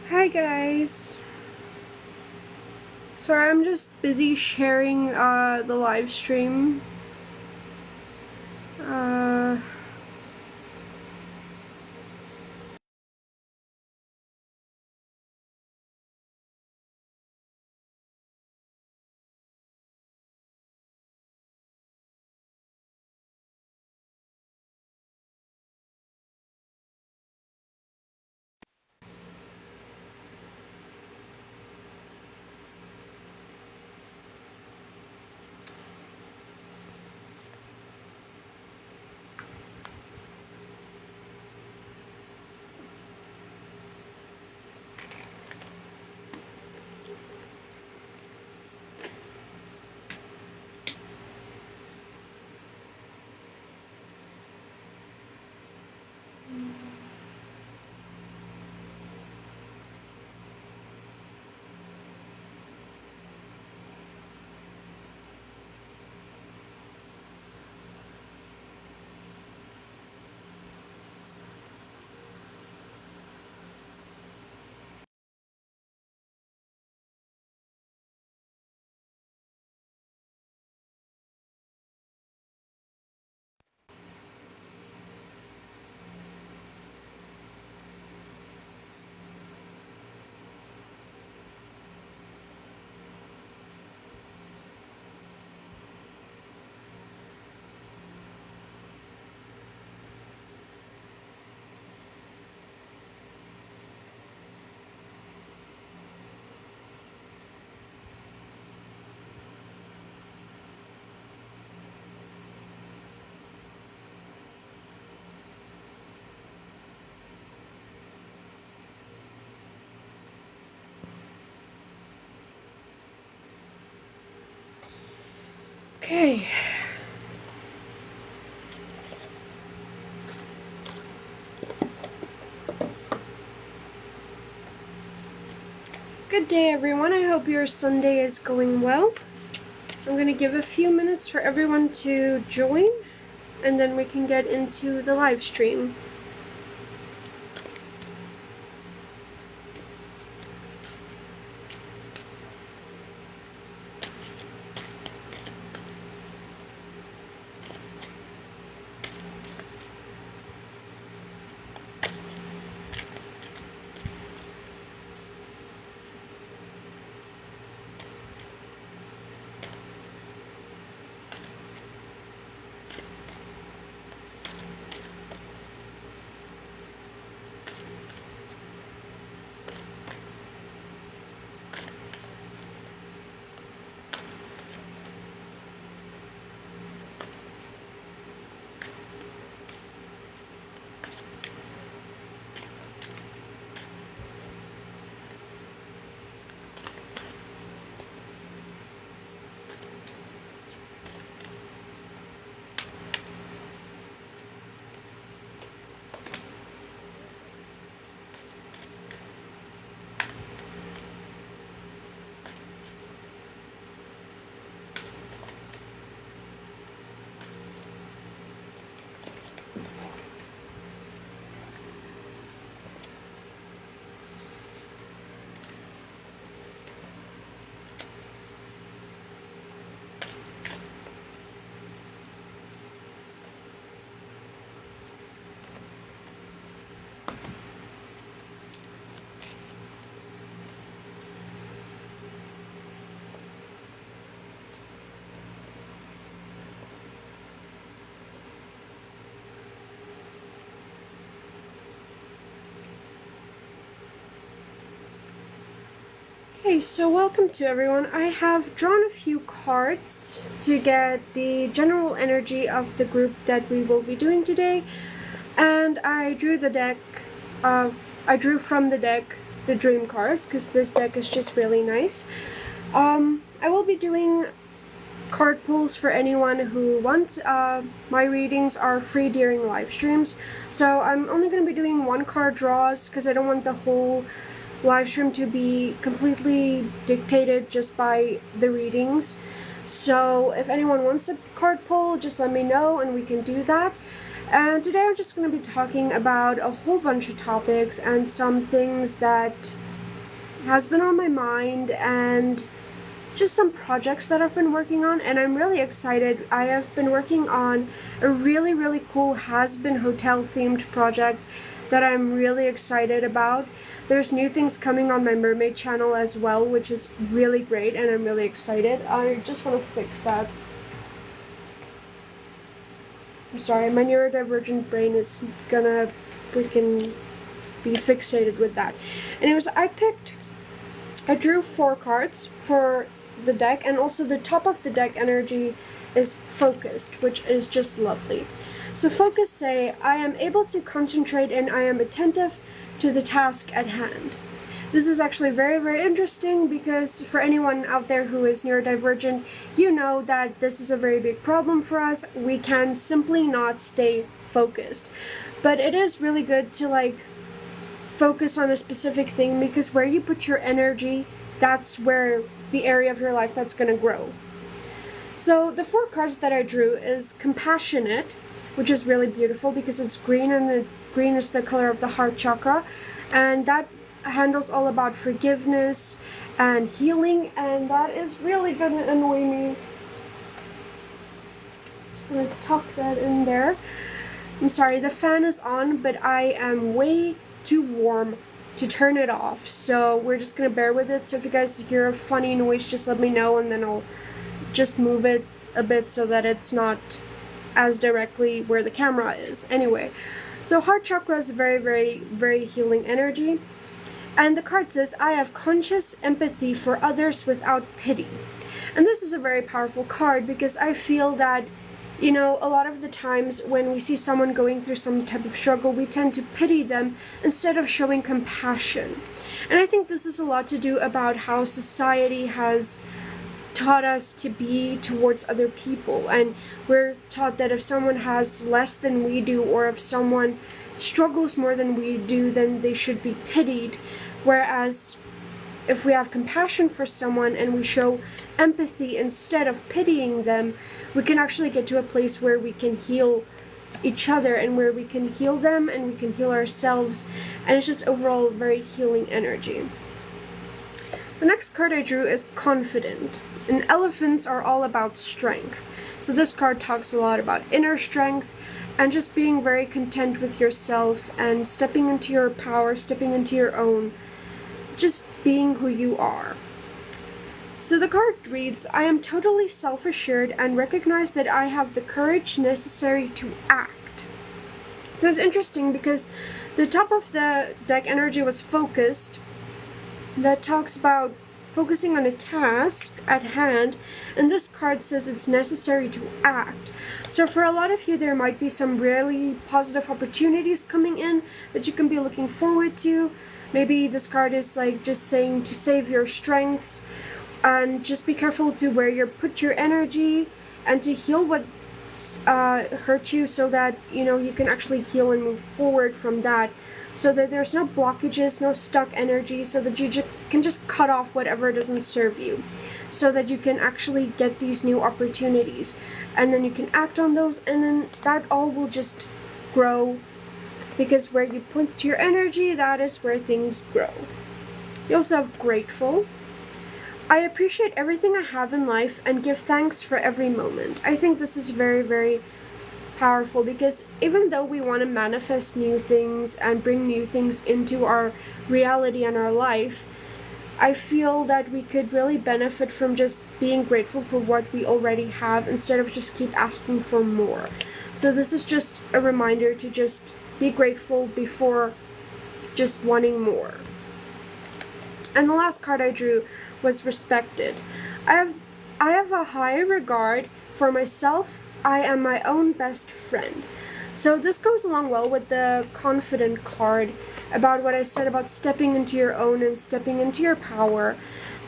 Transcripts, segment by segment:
Hi guys. Sorry, I'm just busy sharing the live stream. Okay. Good day, everyone. I hope your Sunday is going well. I'm going to give a few minutes for everyone to join, and then we can get into the live stream. Hey, so welcome to everyone. I have drawn a few cards to get the general energy of the group that we will be doing today, and I drew the deck, I drew from the deck the dream cards, because this deck is just really nice. I will be doing card pulls for anyone who wants. My readings are free during live streams, so I'm only going to be doing one card draws, because I don't want the whole live stream to be completely dictated just by the readings. So if anyone wants a card pull, just let me know and we can do that. And today I'm just going to be talking about a whole bunch of topics and some things that has been on my mind and just some projects that I've been working on, and I'm really excited. I have been working on a really cool has-been hotel themed project that I'm really excited about. There's new things coming on my mermaid channel as well, which is really great, and I'm really excited. I just want to fix that. I'm sorry, my neurodivergent brain is gonna freaking be fixated with that. Anyways, I drew 4 cards for the deck, and also the top of the deck energy is focused, which is just lovely. So focus say, I am able to concentrate and I am attentive to the task at hand. This is actually very interesting, because for anyone out there who is neurodivergent, you know that this is a very big problem for us. We can simply not stay focused. But it is really good to focus on a specific thing, because where you put your energy, that's where the area of your life that's going to grow. So the 4 cards that I drew is Compassionate, which is really beautiful because it's green, and the green is the color of the heart chakra, and that handles all about forgiveness and healing, and that is really gonna annoy me. Just gonna tuck that in there. I'm sorry, the fan is on, but I am way too warm to turn it off, so we're just gonna bear with it. So if you guys hear a funny noise, just let me know, and then I'll just move it a bit so that it's not as directly where the camera is. Anyway, so heart chakra is very healing energy, and the card says, I have conscious empathy for others without pity. And this is a very powerful card, because I feel that, you know, a lot of the times when we see someone going through some type of struggle, we tend to pity them instead of showing compassion. And I think this is a lot to do about how society has taught us to be towards other people, and we're taught that if someone has less than we do, or if someone struggles more than we do, then they should be pitied. Whereas if we have compassion for someone and we show empathy instead of pitying them, we can actually get to a place where we can heal each other, and where we can heal them and we can heal ourselves, and it's just overall very healing energy. The next card I drew is Confident, and elephants are all about strength. So this card talks a lot about inner strength and just being very content with yourself and stepping into your power, stepping into your own, just being who you are. So the card reads, I am totally self-assured and recognize that I have the courage necessary to act. So it's interesting because the top of the deck energy was focused. That talks about focusing on a task at hand, and this card says it's necessary to act. So for a lot of you, there might be some really positive opportunities coming in that you can be looking forward to. Maybe this card is just saying to save your strengths, and just be careful to where you put your energy, and to heal what hurt you, so that you can actually heal and move forward from that, so that there's no blockages, no stuck energy, so that you can just cut off whatever doesn't serve you, so that you can actually get these new opportunities, and then you can act on those, and then that all will just grow, because where you put your energy, that is where things grow. You also have Grateful. I appreciate everything I have in life and give thanks for every moment. I think this is very powerful, because even though we want to manifest new things and bring new things into our reality and our life, I feel that we could really benefit from just being grateful for what we already have, instead of just keep asking for more. So this is just a reminder to just be grateful before just wanting more. And the last card I drew was respected. I have a high regard for myself. I am my own best friend. So this goes along well with the confident card about what I said about stepping into your own and stepping into your power.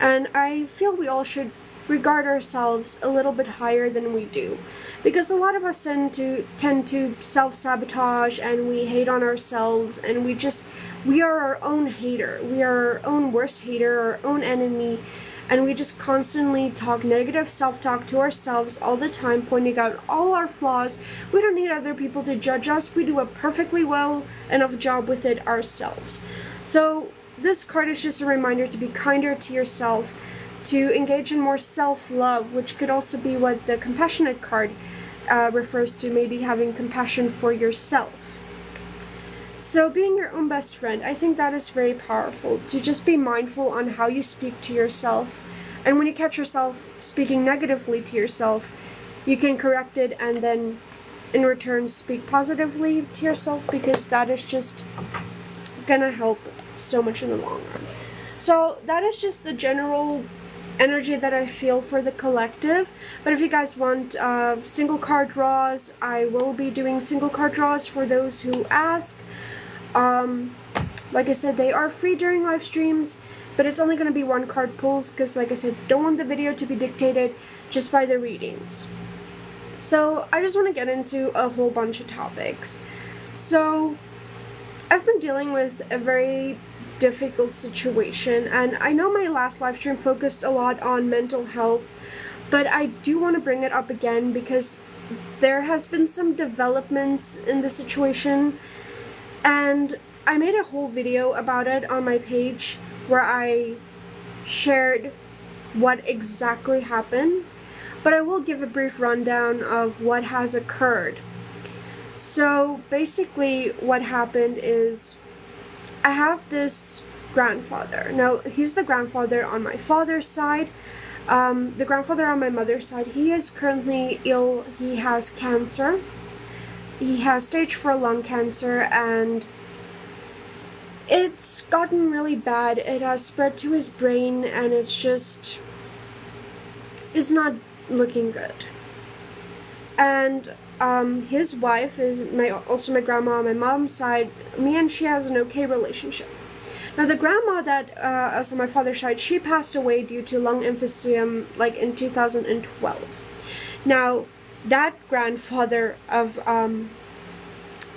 And I feel we all should regard ourselves a little bit higher than we do, because a lot of us tend to self-sabotage, and we hate on ourselves, and we are our own hater. We are our own worst hater, our own enemy, and we just constantly talk negative self-talk to ourselves all the time, pointing out all our flaws. We don't need other people to judge us. We do a perfectly well enough job with it ourselves. So this card is just a reminder to be kinder to yourself, to engage in more self-love, which could also be what the compassionate card refers to, maybe having compassion for yourself. So being your own best friend, I think that is very powerful, to just be mindful on how you speak to yourself. And when you catch yourself speaking negatively to yourself, you can correct it and then in return speak positively to yourself, because that is just gonna help so much in the long run. So that is just the general energy that I feel for the collective. But if you guys want single card draws, I will be doing single card draws for those who ask. Like I said, they are free during live streams, but it's only going to be one card pulls, because like I said, don't want the video to be dictated just by the readings. So I just want to get into a whole bunch of topics. So I've been dealing with a very difficult situation, and I know my last live stream focused a lot on mental health, but I do want to bring it up again because there has been some developments in the situation, and I made a whole video about it on my page where I shared what exactly happened, but I will give a brief rundown of what has occurred. So basically what happened is, I have this grandfather. Now, he's the grandfather on my father's side. The grandfather on my mother's side, he is currently ill. He has cancer. He has stage 4 lung cancer, and it's gotten really bad. It has spread to his brain, and it's not looking good. And his wife is also my grandma on my mom's side. Me and she has an okay relationship. Now, the grandma that is on my father's side, she passed away due to lung emphysema, like in 2012. Now, that grandfather of, on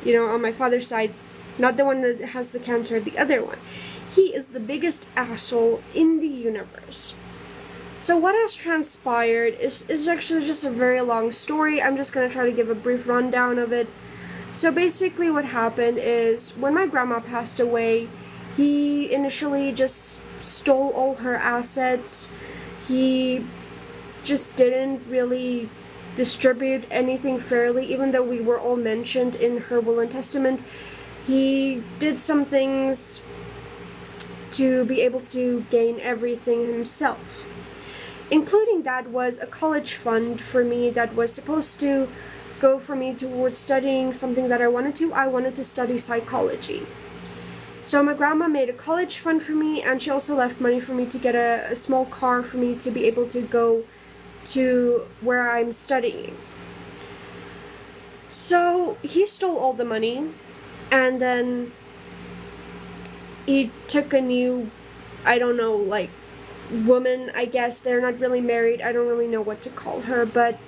my father's side, not the one that has the cancer, the other one, he is the biggest asshole in the universe. So what has transpired is actually just a very long story. I'm just going to try to give a brief rundown of it. So basically what happened is, when my grandma passed away, he initially just stole all her assets. He just didn't really distribute anything fairly, even though we were all mentioned in her will and testament. He did some things to be able to gain everything himself. Including that was a college fund for me that was supposed to go for me towards studying something that I wanted to. I wanted to study psychology. So my grandma made a college fund for me, and she also left money for me to get a small car for me to be able to go to where I'm studying. So he stole all the money, and then he took a new, I don't know, like, woman, I guess. They're not really married. I don't really know what to call her, but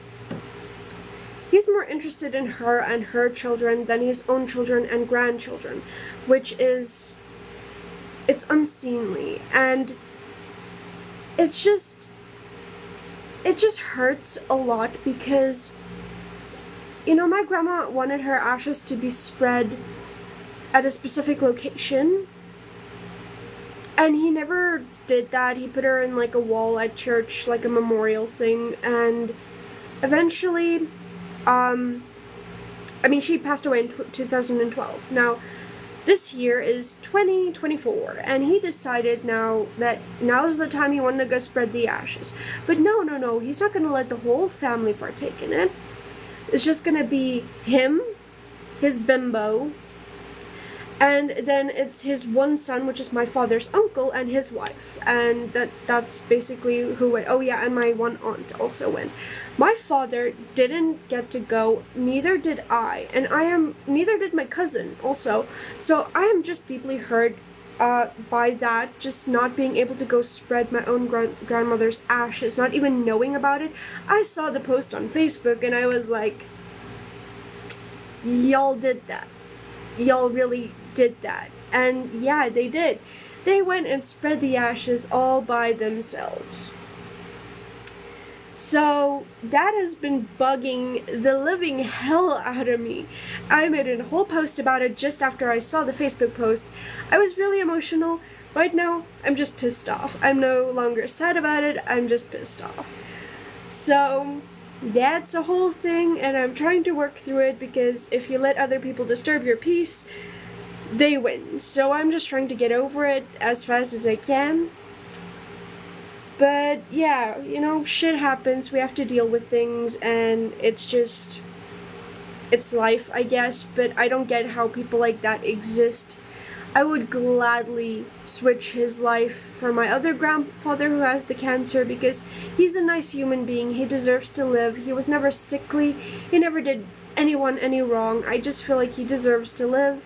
he's more interested in her and her children than his own children and grandchildren, which is, it's unseemly, and it just hurts a lot, because my grandma wanted her ashes to be spread at a specific location, and he never did that. He put her in like a wall at church, like a memorial thing, and eventually, she passed away in 2012. Now, this year is 2024, and he decided now is the time he wanted to go spread the ashes. But no, he's not going to let the whole family partake in it. It's just going to be him, his bimbo, And then it's his one son, which is my father's uncle, and his wife, and that's basically who went. Oh yeah, and my one aunt also went. My father didn't get to go, neither did I, and neither did my cousin also. So I am just deeply hurt by that, just not being able to go spread my own grandmother's ashes, not even knowing about it. I saw the post on Facebook and I was like, y'all did that. Y'all really did that. And yeah, they did. They went and spread the ashes all by themselves. So that has been bugging the living hell out of me. I made a whole post about it just after I saw the Facebook post. I was really emotional. Right now, I'm just pissed off. I'm no longer sad about it, I'm just pissed off. So that's a whole thing, and I'm trying to work through it, because if you let other people disturb your peace, they win. So I'm just trying to get over it as fast as I can. But yeah, you know, shit happens, we have to deal with things, and it's life, I guess, but I don't get how people like that exist. I would gladly switch his life for my other grandfather who has the cancer, because he's a nice human being, he deserves to live, he was never sickly, he never did anyone any wrong. I just feel like he deserves to live.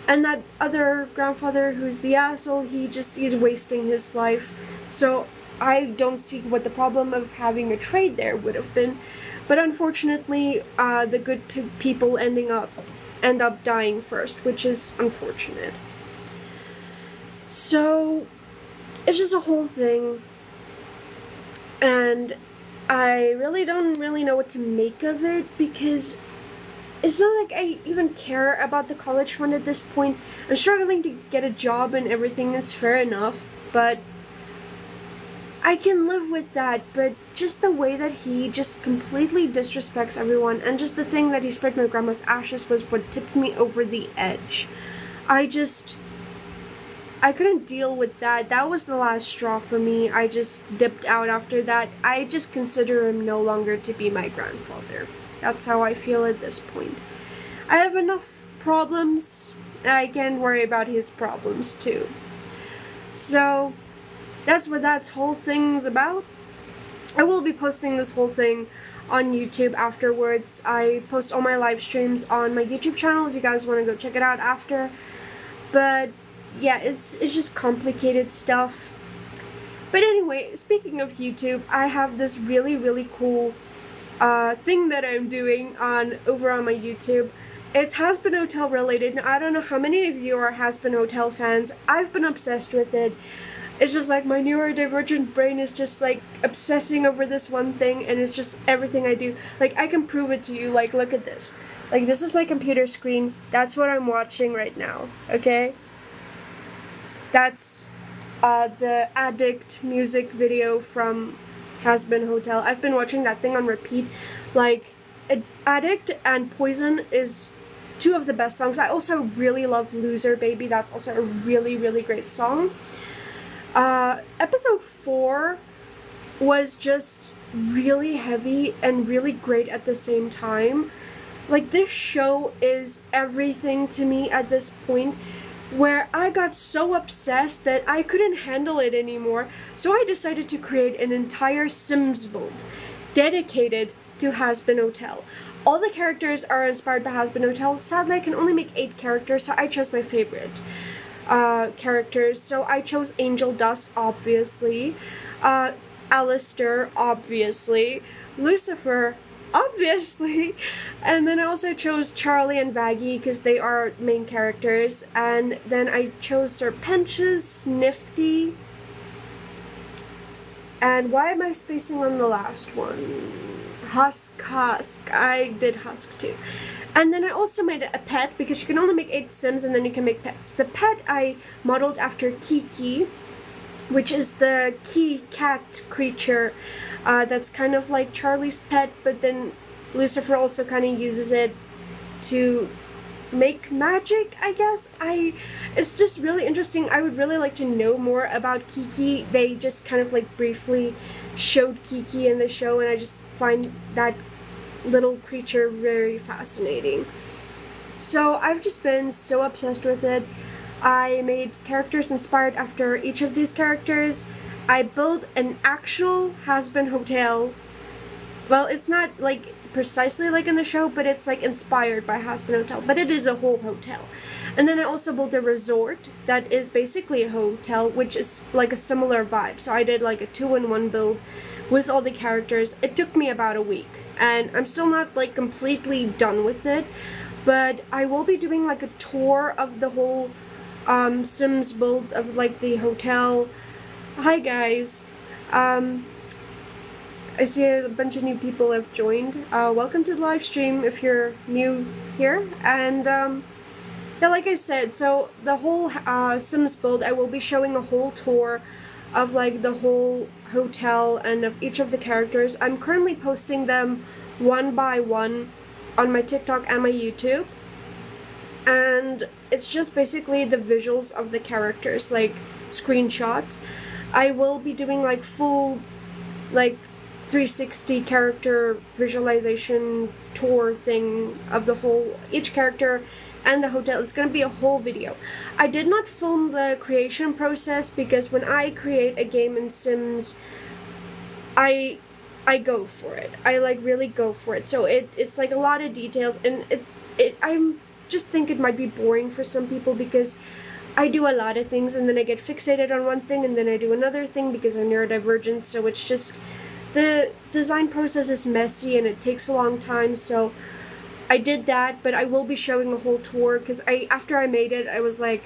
And that other grandfather who's the asshole, he's wasting his life. So I don't see what the problem of having a trade there would have been. But unfortunately, the good people end up dying first, which is unfortunate. So it's just a whole thing, and I really don't know what to make of it, because it's not like I even care about the college fund at this point. I'm struggling to get a job and everything is fair enough, but I can live with that. But just the way that he just completely disrespects everyone, and just the thing that he spread my grandma's ashes was what tipped me over the edge. I couldn't deal with that. That was the last straw for me. I just dipped out after that. I just consider him no longer to be my grandfather. That's how I feel at this point. I have enough problems. I can worry about his problems too. So that's what that whole thing's about. I will be posting this whole thing on YouTube afterwards. I post all my live streams on my YouTube channel if you guys want to go check it out after. But yeah, it's just complicated stuff. But anyway, speaking of YouTube, I have this really cool thing that I'm doing over on my YouTube. It's Hazbin Hotel related. Now, I don't know how many of you are Hazbin Hotel fans. I've been obsessed with it. It's just like my neurodivergent brain is just like obsessing over this one thing, and it's just everything I do. Like, I can prove it to you. Like, look at this. Like, this is my computer screen. That's what I'm watching right now, okay? That's the Addict music video from Hazbin Hotel. I've been watching that thing on repeat. Like, Addict and Poison is two of the best songs. I also really love Loser Baby. That's also a really great song. Episode 4 was just really heavy and really great at the same time. Like, this show is everything to me at this point, where I got so obsessed that I couldn't handle it anymore, so I decided to create an entire Sims build dedicated to Hazbin Hotel. All the characters are inspired by Hazbin Hotel. Sadly, I can only make 8 characters, so I chose my favorite characters. So I chose Angel Dust, obviously, Alistair, obviously, Lucifer, obviously, and then I also chose Charlie and Vaggie because they are main characters, and then I chose Serpentious, Nifty, and why am I spacing on the last one? Husk, I did Husk too. And then I also made a pet, because you can only make 8 Sims and then you can make pets. The pet I modeled after Kiki, which is the key cat creature that's kind of like Charlie's pet, but then Lucifer also kind of uses it to make magic, I guess. It's just really interesting. I would really like to know more about Kiki. They just kind of like briefly showed Kiki in the show, and I just find that little creature very fascinating. So I've just been so obsessed with it. I made characters inspired after each of these characters. I built an actual has-been hotel. Well, it's not like precisely like in the show, but it's like inspired by has-been hotel, but it is a whole hotel. And then I also built a resort that is basically a hotel, which is like a similar vibe. So I did like a 2-in-1 build with all the characters. It took me about a week, and I'm still not like completely done with it, but I will be doing like a tour of the whole Sims build of like the hotel. Hi guys. I see a bunch of new people have joined. Welcome to the live stream if you're new here. And yeah, like I said, so the whole Sims build, I will be showing a whole tour of like the whole hotel and of each of the characters. I'm currently posting them one by one on my TikTok and my YouTube. And it's just basically the visuals of the characters, like screenshots. I will be doing like full, like 360 character visualization tour thing of the whole, each character and the hotel. It's gonna be a whole video. I did not film the creation process because when I create a game in Sims, I go for it. I like really go for it. So it's like a lot of details, and I'm just think it might be boring for some people because I do a lot of things and then I get fixated on one thing and then I do another thing because I'm neurodivergent. So it's just, the design process is messy and it takes a long time. So I did that, but I will be showing the whole tour because after I made it, I was like,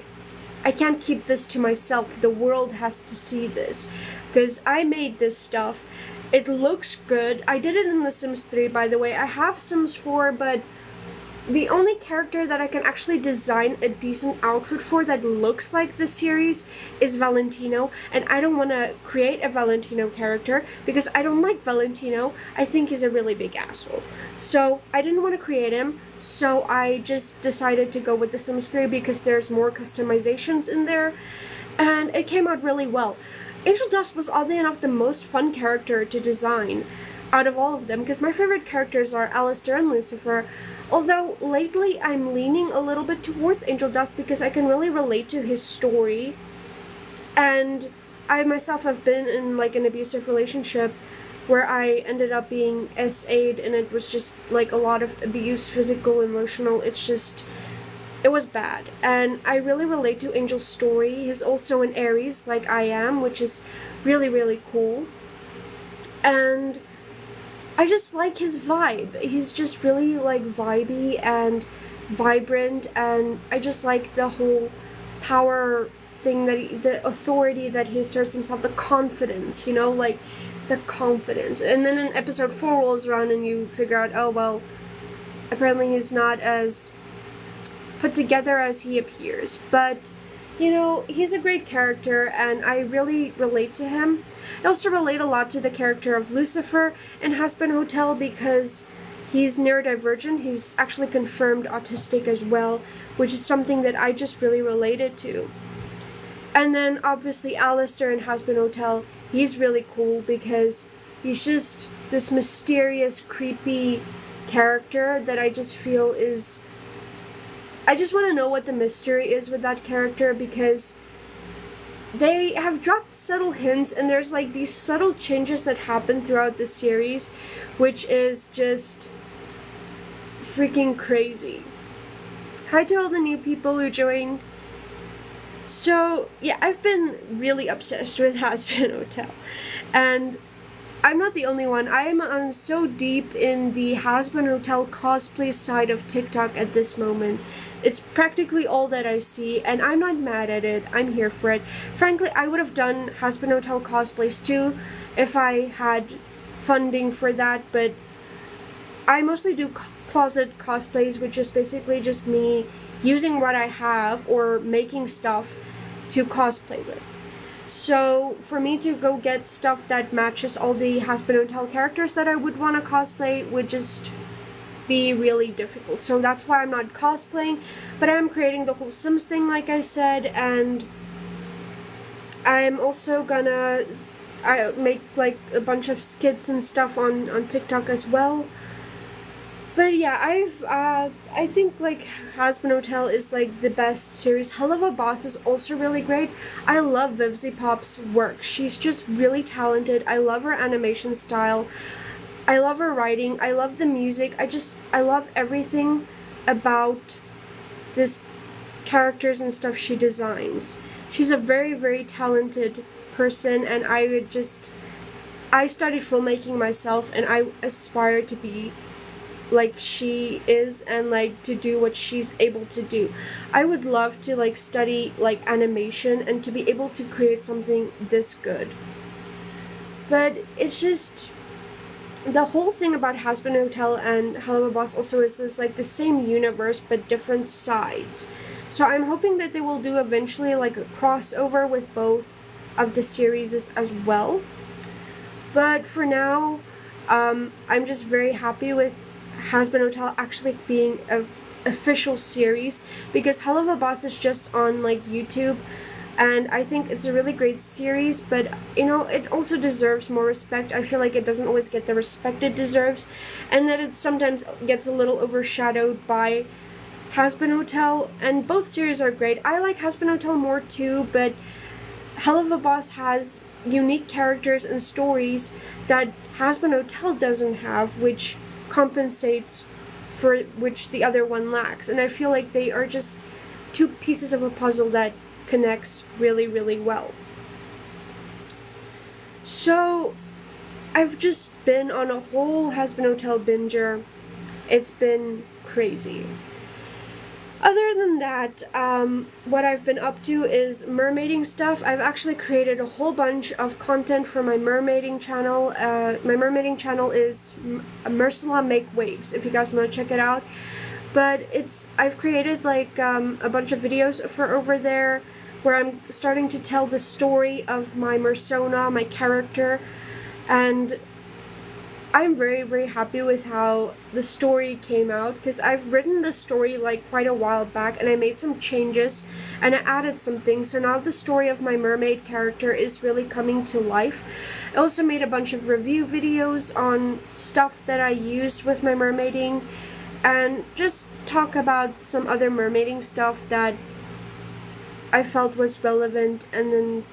I can't keep this to myself. The world has to see this because I made this stuff. It looks good. I did it in The Sims 3, by the way. I have Sims 4, but the only character that I can actually design a decent outfit for that looks like the series is Valentino, and I don't want to create a Valentino character because I don't like Valentino. I think he's a really big asshole. So I didn't want to create him, so I just decided to go with The Sims 3 because there's more customizations in there, and it came out really well. Angel Dust was oddly enough the most fun character to design out of all of them because my favorite characters are Alistair and Lucifer. Although lately I'm leaning a little bit towards Angel Dust because I can really relate to his story, and I myself have been in like an abusive relationship where I ended up being SA'd, and it was just like a lot of abuse, physical, emotional. It was bad, and I really relate to Angel's story. He's also an Aries like I am, which is really, really cool, and I just like his vibe. He's just really like vibey and vibrant, and I just like the whole power thing that the authority that he asserts himself, the confidence, you know, like the confidence. And then in episode 4 rolls around and you figure out, oh well, apparently he's not as put together as he appears. But you know, he's a great character and I really relate to him. I also relate a lot to the character of Lucifer in Has-Been Hotel because he's neurodivergent. He's actually confirmed autistic as well, which is something that I just really related to. And then obviously Alistair in Has-Been Hotel, he's really cool because he's just this mysterious, creepy character that I just feel is... I just want to know what the mystery is with that character because they have dropped subtle hints and there's like these subtle changes that happen throughout the series, which is just freaking crazy. Hi to all the new people who joined. So yeah, I've been really obsessed with Has-Been Hotel, and I'm not the only one. I am so deep in the Has-Been Hotel cosplay side of TikTok at this moment. It's practically all that I see, and I'm not mad at it. I'm here for it. Frankly, I would have done Has-Been Hotel cosplays too if I had funding for that, but I mostly do closet cosplays, which is basically just me using what I have or making stuff to cosplay with. So for me to go get stuff that matches all the Has-Been Hotel characters that I would want to cosplay would just be really difficult. So that's why I'm not cosplaying, but I'm creating the whole Sims thing like I said, and I'm also gonna make like a bunch of skits and stuff on TikTok as well. But yeah, I think like Hazbin Hotel is like the best series. Hell of a Boss is also really great. I love Vivzy Pop's work. She's just really talented. I love her animation style. I love her writing. I love the music. I love everything about this characters and stuff she designs. She's a very, very talented person, and I studied filmmaking myself, and I aspire to be like she is and like to do what she's able to do. I would love to like study like animation and to be able to create something this good. But it's just the whole thing about Hazbin Hotel and Hell of a Boss also is like the same universe but different sides. So I'm hoping that they will do eventually like a crossover with both of the series as well. But for now, I'm just very happy with Hazbin Hotel actually being an official series, because Hell of a Boss is just on like YouTube, and I think it's a really great series, but you know, it also deserves more respect. I feel like it doesn't always get the respect it deserves, and that it sometimes gets a little overshadowed by Hazbin Hotel, and both series are great. I like Hazbin Hotel more too, but Hell of a Boss has unique characters and stories that Hazbin Hotel doesn't have, which compensates for which the other one lacks. And I feel like they are just two pieces of a puzzle that connects really, really well. So I've just been on a whole Hazbin Hotel binger. It's been crazy. Other than that, what I've been up to is mermaiding stuff. I've actually created a whole bunch of content for my mermaiding channel. My mermaiding channel is Mersula Make Waves, if you guys want to check it out. But I've created like a bunch of videos for over there where I'm starting to tell the story of my Mersona, my character, and I'm very, very happy with how the story came out, because I've written the story like quite a while back and I made some changes and I added some things, so now the story of my mermaid character is really coming to life. I also made a bunch of review videos on stuff that I used with my mermaiding, and just talk about some other mermaiding stuff that I felt was relevant, and then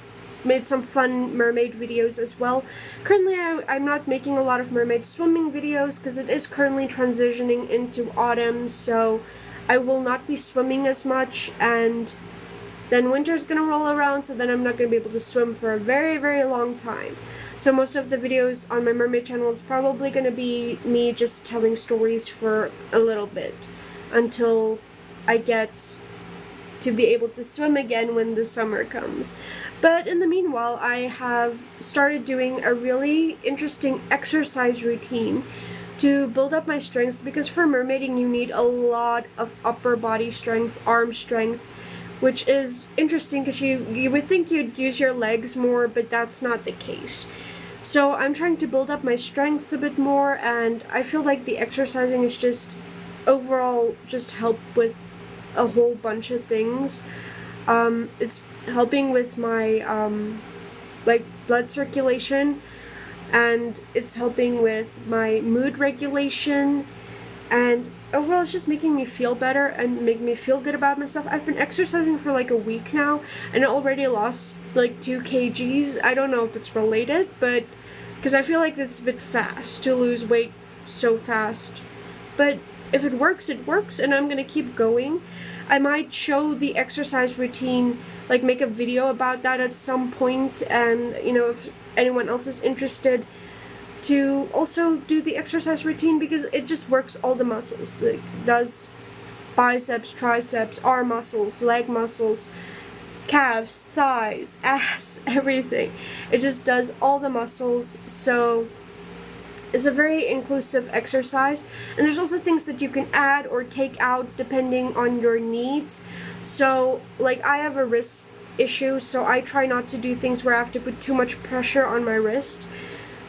made some fun mermaid videos as well. Currently I'm not making a lot of mermaid swimming videos because it is currently transitioning into autumn, so I will not be swimming as much, and then winter's gonna roll around, so then I'm not gonna be able to swim for a very, very long time. So most of the videos on my mermaid channel is probably gonna be me just telling stories for a little bit until I get to be able to swim again when the summer comes. But in the meanwhile, I have started doing a really interesting exercise routine to build up my strengths, because for mermaiding you need a lot of upper body strength, arm strength, which is interesting because you would think you'd use your legs more, but that's not the case. So I'm trying to build up my strengths a bit more, and I feel like the exercising is just overall just help with a whole bunch of things. It's helping with my like blood circulation, and it's helping with my mood regulation, and overall it's just making me feel better and making me feel good about myself. I've been exercising for like a week now and I already lost like 2 kgs. I don't know if it's related, but because I feel like it's a bit fast to lose weight so fast, but if it works, it works, and I'm gonna keep going. I might show the exercise routine, like make a video about that at some point, and you know, if anyone else is interested to also do the exercise routine, because it just works all the muscles. It does biceps, triceps, arm muscles, leg muscles, calves, thighs, ass, everything. It just does all the muscles, so it's a very inclusive exercise, and there's also things that you can add or take out depending on your needs. So like I have a wrist issue, so I try not to do things where I have to put too much pressure on my wrist.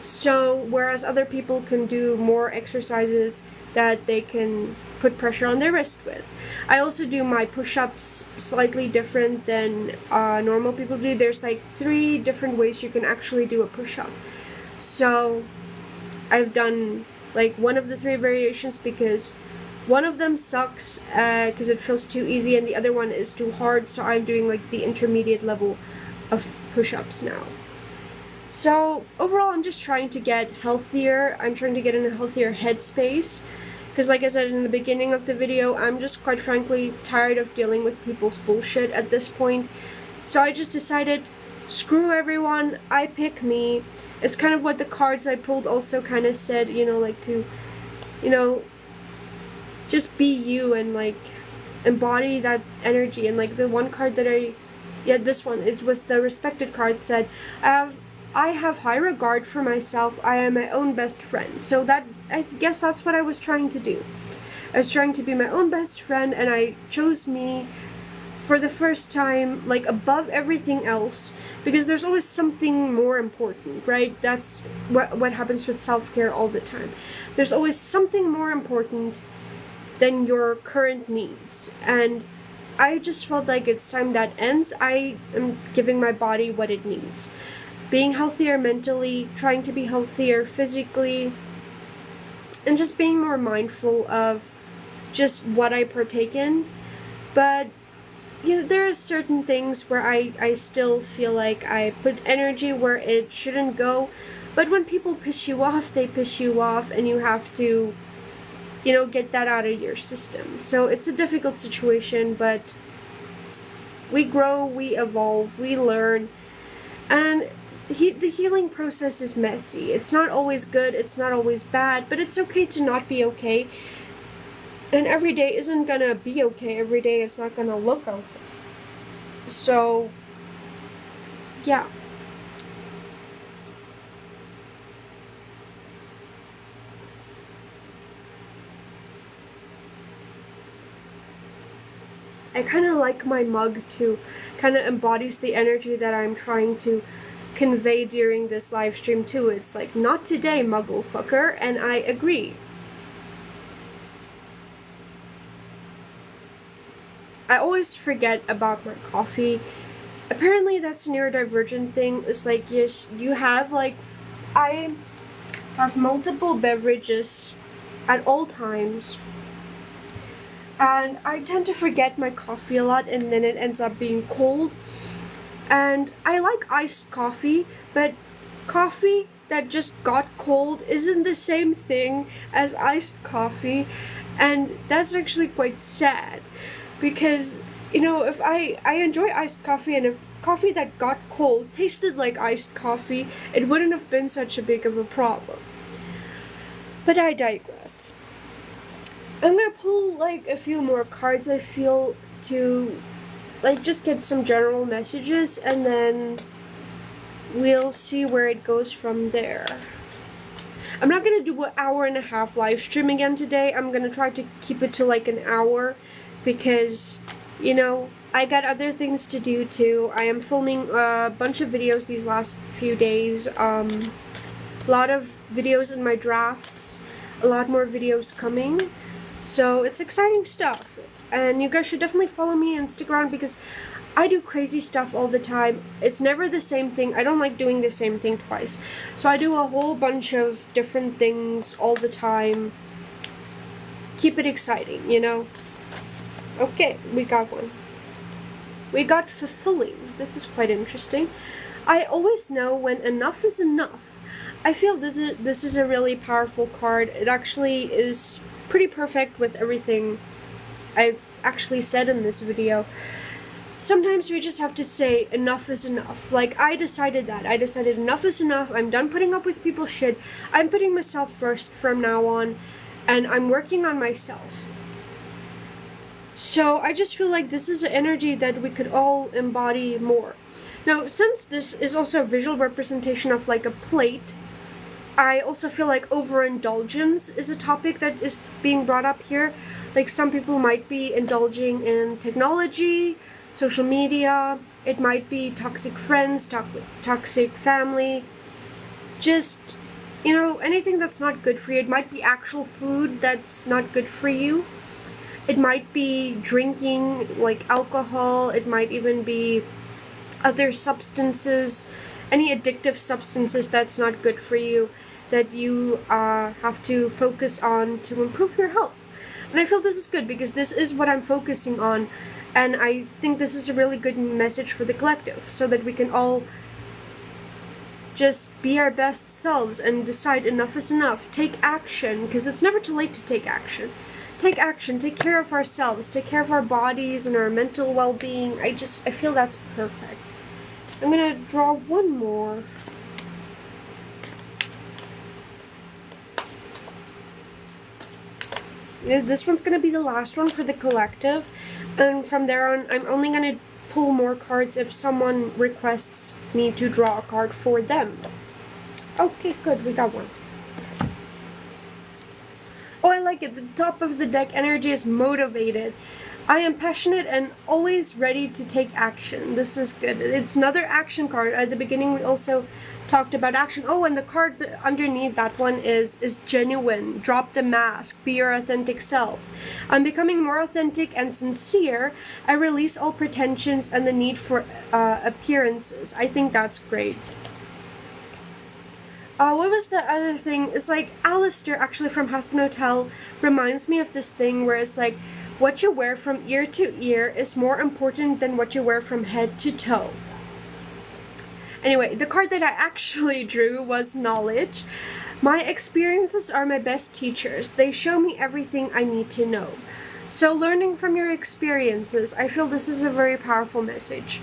So whereas other people can do more exercises that they can put pressure on their wrist with. I also do my push-ups slightly different than normal people do. There's like 3 different ways you can actually do a push-up. So I've done like one of the 3 variations, because one of them sucks because it feels too easy and the other one is too hard, so I'm doing like the intermediate level of push-ups now. So overall, I'm just trying to get healthier. I'm trying to get in a healthier headspace, because like I said in the beginning of the video, I'm just quite frankly tired of dealing with people's bullshit at this point. So I just decided, screw everyone, I pick me. It's kind of what the cards I pulled also kind of said, you know, like to, you know, just be you and like embody that energy. And like the one card that this one, it was the respected card, said, I have high regard for myself. I am my own best friend. So that, I guess that's what I was trying to do. I was trying to be my own best friend, and I chose me for the first time, like above everything else, because there's always something more important, right? That's what happens with self-care all the time. There's always something more important than your current needs, and I just felt like it's time that ends. I am giving my body what it needs. Being healthier mentally, trying to be healthier physically, and just being more mindful of just what I partake in. But you know, there are certain things where I still feel like I put energy where it shouldn't go. But when people piss you off, they piss you off, and you have to, you know, get that out of your system. So it's a difficult situation, but we grow, we evolve, we learn, and the healing process is messy. It's not always good, it's not always bad, but it's okay to not be okay. And every day isn't gonna be okay. Every day is not gonna look okay. So, yeah. I kind of like my mug too. Kind of embodies the energy that I'm trying to convey during this live stream too. It's like, not today, muggle fucker, and I agree. I always forget about my coffee. Apparently that's a neurodivergent thing. It's like, yes, you have like, I have multiple beverages at all times, and I tend to forget my coffee a lot, and then it ends up being cold. And I like iced coffee, but coffee that just got cold isn't the same thing as iced coffee, and that's actually quite sad. Because, you know, if I enjoy iced coffee, and if coffee that got cold tasted like iced coffee, it wouldn't have been such a big of a problem. But I digress. I'm gonna pull like a few more cards, I feel, to like just get some general messages, and then we'll see where it goes from there. I'm not gonna do an hour-and-a-half live stream again today. I'm gonna try to keep it to like an hour, because, you know, I got other things to do too. I am filming a bunch of videos these last few days. A lot of videos in my drafts, a lot more videos coming. So it's exciting stuff. And you guys should definitely follow me and stick around, because I do crazy stuff all the time. It's never the same thing. I don't like doing the same thing twice. So I do a whole bunch of different things all the time. Keep it exciting, you know? Okay, we got one. We got fulfilling. This is quite interesting. I always know when enough is enough. I feel that this is a really powerful card. It actually is pretty perfect with everything I actually said in this video. Sometimes we just have to say enough is enough. Like, I decided that. I decided enough is enough. I'm done putting up with people's shit. I'm putting myself first from now on, and I'm working on myself. So I just feel like this is an energy that we could all embody more. Now, since this is also a visual representation of like a plate, I also feel like overindulgence is a topic that is being brought up here. Like, some people might be indulging in technology, social media, it might be toxic friends, toxic family, just, you know, anything that's not good for you. It might be actual food that's not good for you. It might be drinking, like alcohol. It might even be other substances, any addictive substances that's not good for you. that you have to focus on to improve your health. And I feel this is good because this is what I'm focusing on, and I think this is a really good message for the collective, so that we can all just be our best selves and decide enough is enough. Take action, because it's never too late to take action. Take action, take care of ourselves, take care of our bodies and our mental well-being. I feel that's perfect. I'm gonna draw one more. This one's gonna be the last one for the collective, and from there on, I'm only gonna pull more cards if someone requests me to draw a card for them. Okay, good, we got one. Oh, I like it. The top of the deck energy is motivated. I am passionate and always ready to take action. This is good. It's another action card. At the beginning, we also talked about action. Oh, and the card underneath that one is genuine. Drop the mask. Be your authentic self. I'm becoming more authentic and sincere. I release all pretensions and the need for appearances. I think that's great. What was the other thing? It's like Alistair, actually from Haspen Hotel, reminds me of this thing where it's like, what you wear from ear to ear is more important than what you wear from head to toe. Anyway, the card that I actually drew was knowledge. My experiences are my best teachers. They show me everything I need to know. So learning from your experiences, I feel this is a very powerful message.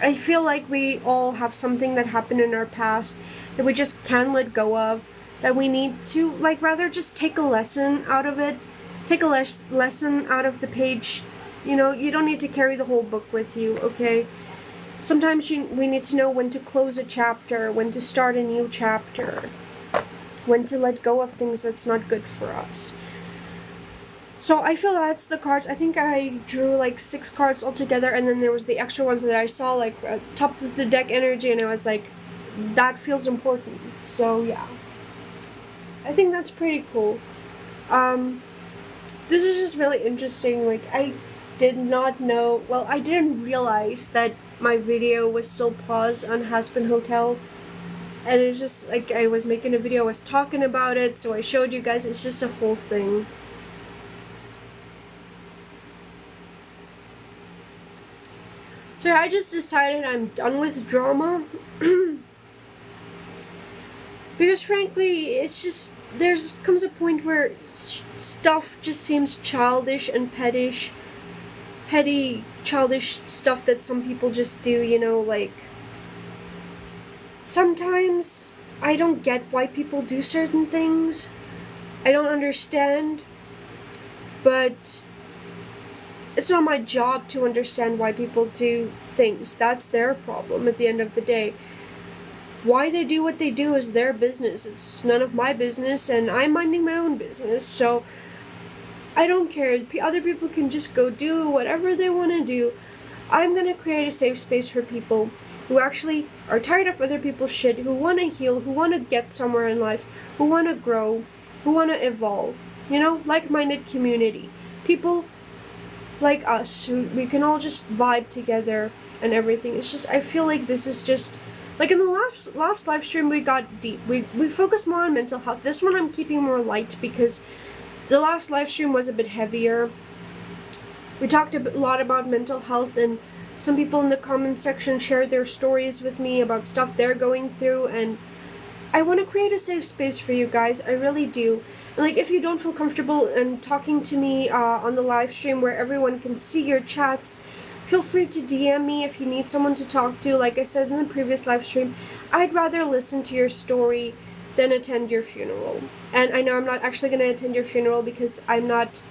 I feel like we all have something that happened in our past that we just can't let go of, that we need to, like, rather just take a lesson out of it. Take a lesson out of the page. You know, you don't need to carry the whole book with you, okay? Sometimes we need to know when to close a chapter, when to start a new chapter, when to let go of things that's not good for us. So I feel that's the cards. I think I drew like 6 cards altogether, and then there was the extra ones that I saw, like top of the deck energy, and I was like, that feels important. So yeah, I think that's pretty cool. This is just really interesting. Like, I did not know, well, I didn't realize that my video was still paused on Haspen Hotel, and it's just like I was making a video, I was talking about it, so I showed you guys. It's just a whole thing. So I just decided I'm done with drama. Because frankly, it's just, comes a point where stuff just seems childish and petty childish stuff that some people just do, you know, like, sometimes I don't get why people do certain things. I don't understand, but it's not my job to understand why people do things. That's their problem at the end of the day. Why they do what they do is their business. It's none of my business, and I'm minding my own business, so I don't care. Other people can just go do whatever they want to do. I'm gonna create a safe space for people who actually are tired of other people's shit, who want to heal, who want to get somewhere in life, who want to grow, who want to evolve. You know, like-minded community. People like us, who we can all just vibe together and everything. It's just, I feel like this is just, like in the last live stream we got deep. We focused more on mental health. This one I'm keeping more light because the last live stream was a bit heavier. We talked a lot about mental health, and some people in the comment section shared their stories with me about stuff they're going through, and I want to create a safe space for you guys. I really do. And like, if you don't feel comfortable in talking to me on the live stream where everyone can see your chats, feel free to DM me if you need someone to talk to. Like I said in the previous live stream, I'd rather listen to your story than attend your funeral. And I know I'm not actually going to attend your funeral because I'm not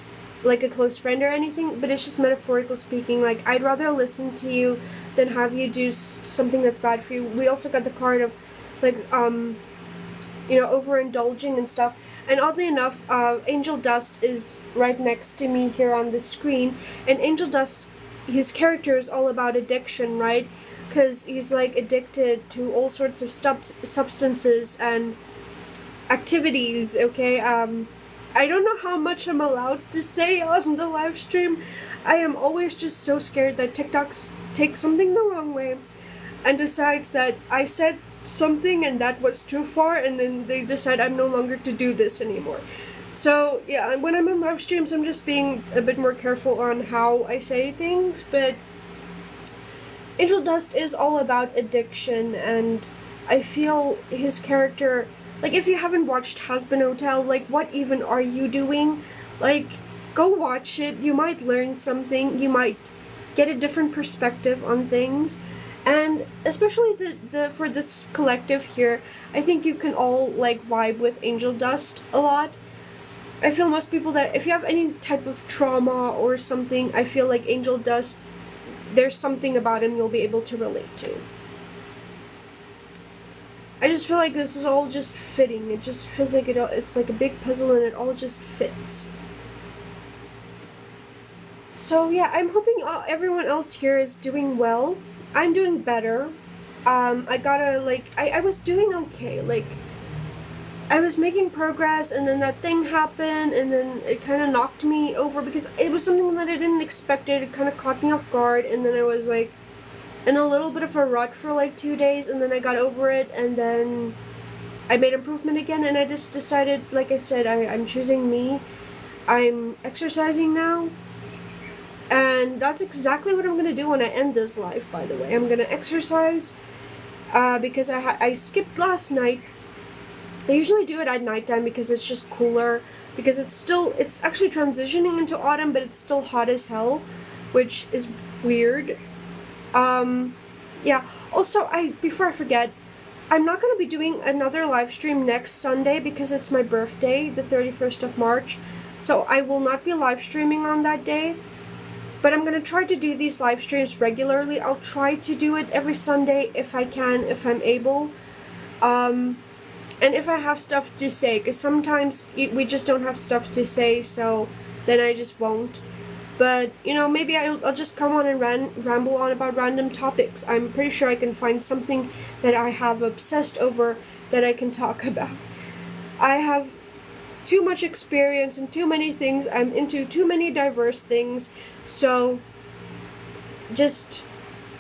like a close friend or anything, but it's just metaphorical speaking. Like, I'd rather listen to you than have you do something that's bad for you. We also got the card of like, you know, overindulging and stuff. And oddly enough, Angel Dust is right next to me here on the screen, and Angel Dust, his character is all about addiction, right? Because he's like addicted to all sorts of substances and activities, okay? I don't know how much I'm allowed to say on the live stream. I am always just so scared that TikToks take something the wrong way and decides that I said something and that was too far, and then they decide I'm no longer to do this anymore. So yeah, when I'm in live streams, I'm just being a bit more careful on how I say things, but Angel Dust is all about addiction, and I feel his character, like, if you haven't watched Husband Hotel, like, what even are you doing? Like, go watch it. You might learn something. You might get a different perspective on things. And especially for this collective here, I think you can all, like, vibe with Angel Dust a lot. I feel most people that if you have any type of trauma or something, I feel like Angel Dust, there's something about him you'll be able to relate to. I just feel like this is all just fitting. It just feels like it's like a big puzzle and it all just fits. So yeah, I'm hoping everyone else here is doing well. I'm doing better. I was doing okay. Like, I was making progress, and then that thing happened, and then it kind of knocked me over because it was something that I didn't expect. It kind of caught me off guard, and then I was like in a little bit of a rut for like 2 days, and then I got over it, and then I made improvement again, and I just decided, like I said, I'm choosing me. I'm exercising now, and that's exactly what I'm gonna do when I end this live, by the way. I'm gonna exercise, because I skipped last night. I usually do it at nighttime because it's just cooler, because it's actually transitioning into autumn, but it's still hot as hell, which is weird. Yeah, also, before I forget, I'm not going to be doing another live stream next Sunday because it's my birthday, the 31st of March, so I will not be live streaming on that day, but I'm going to try to do these live streams regularly. I'll try to do it every Sunday if I can, if I'm able, and if I have stuff to say, because sometimes we just don't have stuff to say, so then I just won't. But, you know, maybe I'll just come on and ramble on about random topics. I'm pretty sure I can find something that I have obsessed over that I can talk about. I have too much experience in too many things. I'm into too many diverse things. So, just,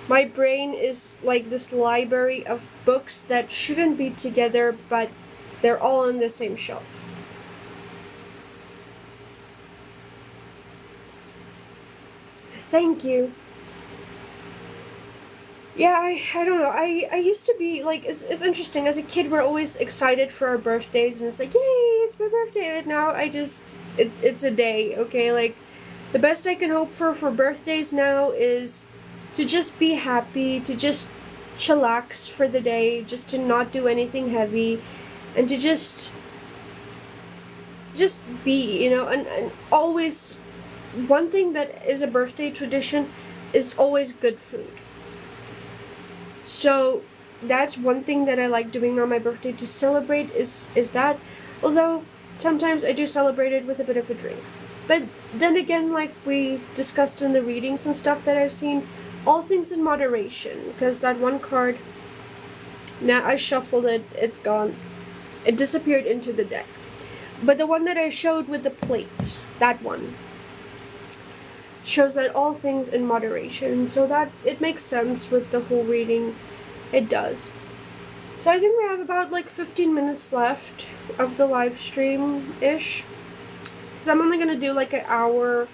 my brain is like this library of books that shouldn't be together, but they're all on the same shelf. Thank you. Yeah, I don't know. I used to be, like, it's interesting. As a kid, we're always excited for our birthdays, and it's like, yay, it's my birthday. And now it's a day, okay? Like, the best I can hope for birthdays now is to just be happy, to just chillax for the day, just to not do anything heavy, and to just be, you know, and always, one thing that is a birthday tradition is always good food. So that's one thing that I like doing on my birthday to celebrate is that, although sometimes I do celebrate it with a bit of a drink. But then again, like we discussed in the readings and stuff that I've seen, all things in moderation, because that one card, now I shuffled it, it's gone. It disappeared into the deck. But the one that I showed with the plate, that one, shows that all things in moderation, so that it makes sense with the whole reading. It does. So I think we have about like 15 minutes left of the live stream-ish, because I'm only gonna do like an hour.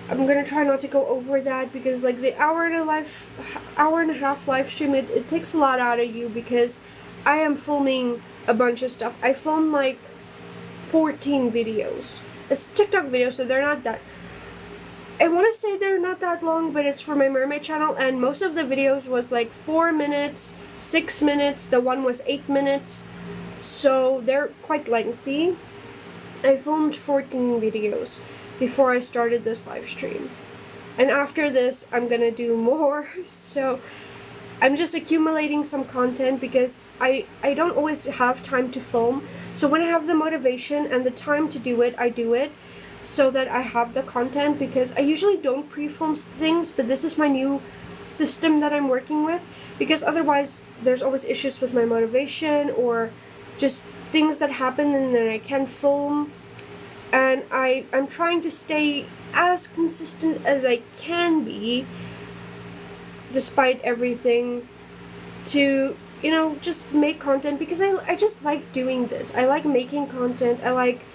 I'm gonna try not to go over that, because like the hour and a half live stream, it takes a lot out of you, because I am filming a bunch of stuff. I filmed like 14 videos. It's TikTok videos, so they're not that, I want to say they're not that long, but it's for my mermaid channel, and most of the videos was like 4 minutes, 6 minutes, the one was 8 minutes, so they're quite lengthy. I filmed 14 videos before I started this live stream, and after this I'm gonna do more, so I'm just accumulating some content, because I don't always have time to film, so when I have the motivation and the time to do it, I do it, so that I have the content, because I usually don't pre-film things, but this is my new system that I'm working with, because otherwise there's always issues with my motivation, or just things that happen and then I can't film, and I'm trying to stay as consistent as I can be, despite everything, to you know, just make content because I just like doing this. I like making content. I like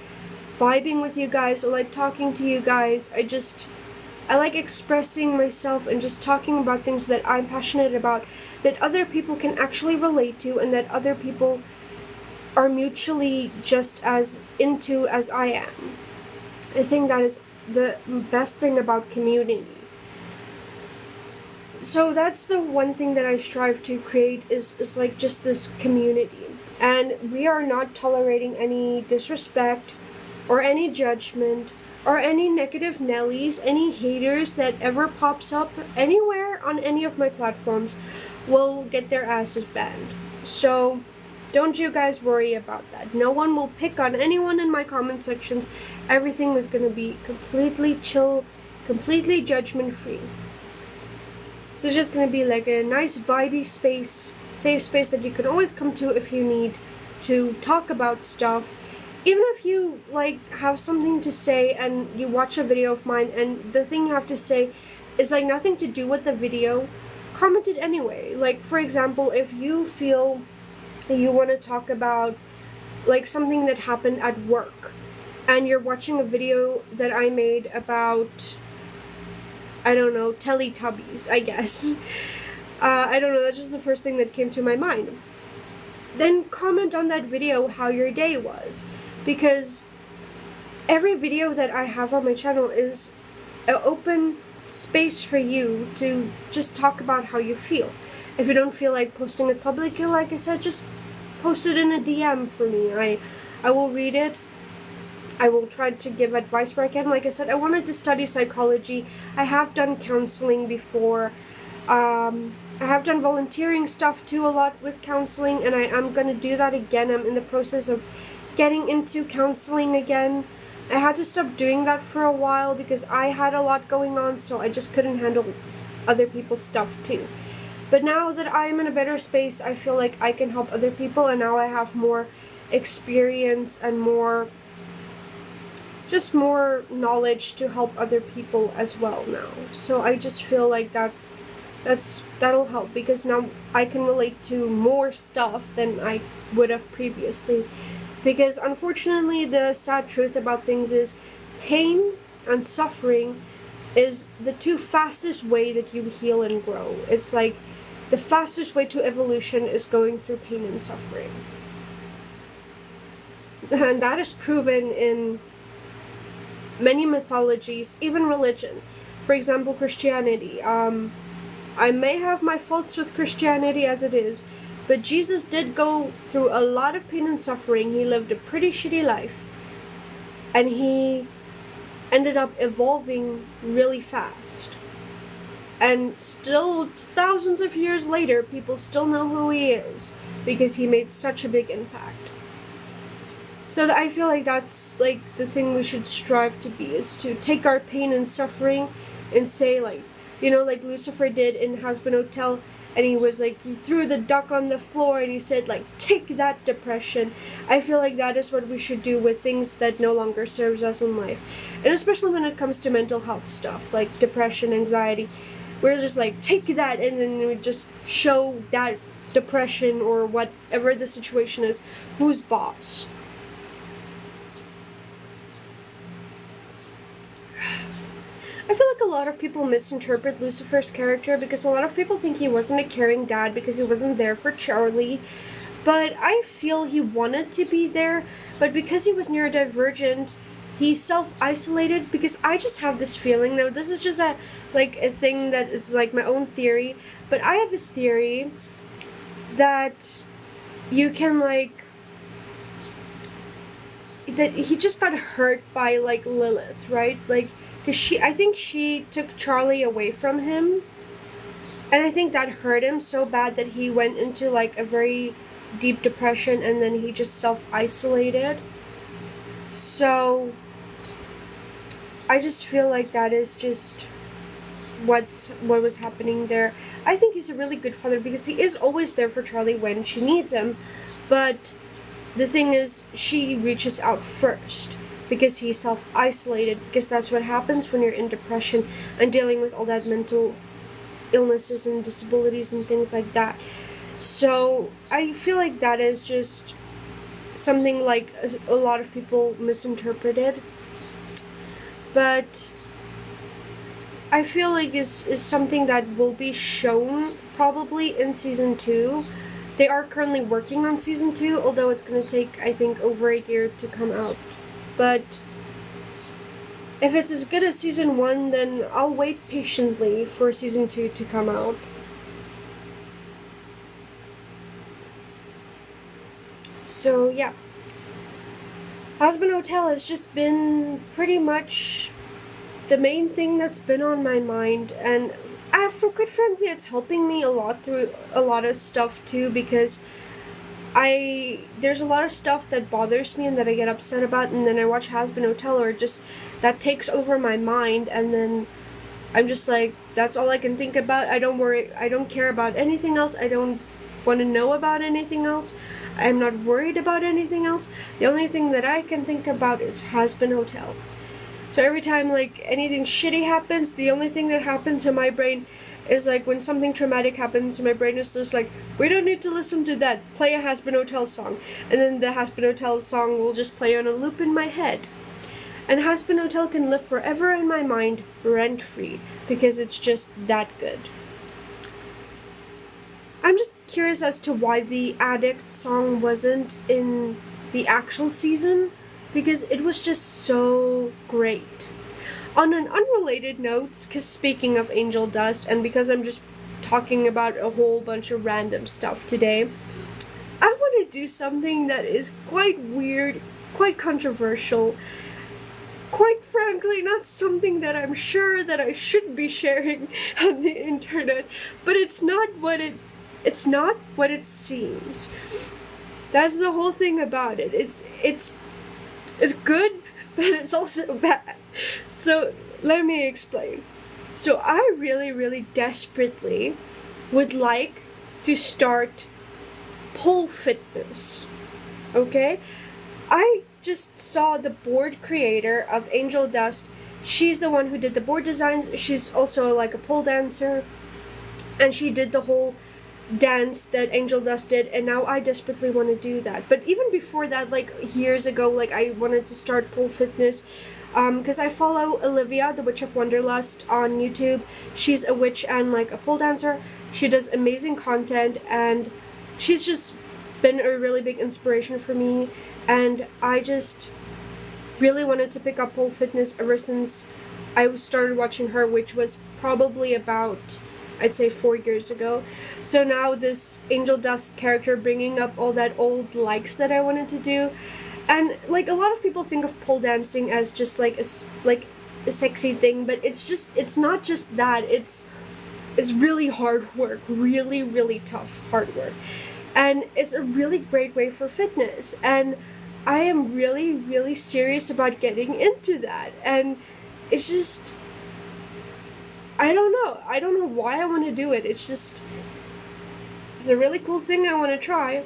vibing with you guys. I like talking to you guys. I like expressing myself and just talking about things that I'm passionate about, that other people can actually relate to, and that other people are mutually just as into as I am. I think that is the best thing about community. So that's the one thing that I strive to create is like just this community. And we are not tolerating any disrespect or any judgment or any negative Nellies, any haters that ever pops up anywhere on any of my platforms will get their asses banned. So don't you guys worry about that. No one will pick on anyone in my comment sections. Everything is going to be completely chill, completely judgment free. So it's just going to be like a nice vibey space, safe space that you can always come to if you need to talk about stuff. Even if you like have something to say and you watch a video of mine and the thing you have to say is like nothing to do with the video, comment it anyway. Like for example, if you feel you want to talk about like something that happened at work and you're watching a video that I made about, I don't know, Teletubbies, I guess. I don't know, that's just the first thing that came to my mind. Then comment on that video how your day was. Because every video that I have on my channel is an open space for you to just talk about how you feel. If you don't feel like posting it publicly, like I said, just post it in a DM for me. I will read it. I will try to give advice where I can. Like I said, I wanted to study psychology. I have done counseling before. I have done volunteering stuff too a lot with counseling, and I am going to do that again. I'm in the process of getting into counseling again. I had to stop doing that for a while because I had a lot going on, so I just couldn't handle other people's stuff too. But now that I'm in a better space, I feel like I can help other people, and now I have more experience and more knowledge to help other people as well now. So I just feel like that'll help because now I can relate to more stuff than I would have previously. Because unfortunately, the sad truth about things is pain and suffering is the two fastest way that you heal and grow. It's like the fastest way to evolution is going through pain and suffering. And that is proven in many mythologies, even religion. For example, Christianity. I may have my faults with Christianity as it is, but Jesus did go through a lot of pain and suffering. He lived a pretty shitty life. And he ended up evolving really fast. And still, thousands of years later, people still know who he is because he made such a big impact. So I feel like that's like the thing we should strive to be, is to take our pain and suffering and say, like, you know, like Lucifer did in Hazbin Hotel, and he was like, he threw the duck on the floor and he said, like, take that, depression. I feel like that is what we should do with things that no longer serves us in life. And especially when it comes to mental health stuff, like depression, anxiety, we're just like, take that, and then we just show that depression or whatever the situation is, who's boss. I feel like a lot of people misinterpret Lucifer's character because a lot of people think he wasn't a caring dad because he wasn't there for Charlie. But I feel he wanted to be there, but because he was neurodivergent, he self-isolated. Because I just have this feeling, now this is just a thing that is like my own theory, but I have a theory that you can that he just got hurt by like Lilith, right? Like, because I think she took Charlie away from him, and I think that hurt him so bad that he went into like a very deep depression, and then he just self-isolated. So I just feel like that is just what was happening there. I think he's a really good father because he is always there for Charlie when she needs him, but the thing is, she reaches out first because he's self-isolated, because that's what happens when you're in depression and dealing with all that mental illnesses and disabilities and things like that. So I feel like that is just something like a lot of people misinterpreted, but I feel like is something that will be shown probably in season 2. They are currently working on season 2, although it's going to take, I think, over a year to come out. But if it's as good as season 1, then I'll wait patiently for season 2 to come out. So yeah, Hazbin Hotel has just been pretty much the main thing that's been on my mind, and for quite frankly, it's helping me a lot through a lot of stuff too, because there's a lot of stuff that bothers me and that I get upset about, and then I watch Hazbin Hotel, or just that takes over my mind, and then I'm just like, that's all I can think about. I don't care about anything else. I don't want to know about anything else. I'm not worried about anything else. The only thing that I can think about is Hazbin Hotel. So every time like anything shitty happens, the only thing that happens in my brain is like when something traumatic happens, my brain is just like, we don't need to listen to that, play a Hazbin Hotel song. And then the Hazbin Hotel song will just play on a loop in my head. And Hazbin Hotel can live forever in my mind, rent-free, because it's just that good. I'm just curious as to why the Addict song wasn't in the actual season, because it was just so great. On an unrelated note, because speaking of Angel Dust, and because I'm just talking about a whole bunch of random stuff today, I want to do something that is quite weird, quite controversial, quite frankly not something that I'm sure that I should be sharing on the internet, but it's not what it seems. That's the whole thing about it. It's good, but it's also bad. So let me explain. So I really, really desperately would like to start pole fitness. Okay? I just saw the board creator of Angel Dust. She's the one who did the board designs. She's also like a pole dancer, and she did the whole dance that Angel Dust did, and now I desperately want to do that. But even before that, like years ago, like I wanted to start pole fitness, because I follow Olivia, the Witch of Wonderlust, on YouTube. She's a witch and like a pole dancer. She does amazing content, and she's just been a really big inspiration for me, and I just really wanted to pick up pole fitness ever since I started watching her, which was probably about, I'd say, 4 years ago. So now this Angel Dust character bringing up all that old likes that I wanted to do. And like a lot of people think of pole dancing as just like a sexy thing, but it's not just that. It's really hard work, really, really tough hard work. And it's a really great way for fitness. And I am really, really serious about getting into that. And it's just, I don't know why I want to do it. It's a really cool thing I want to try.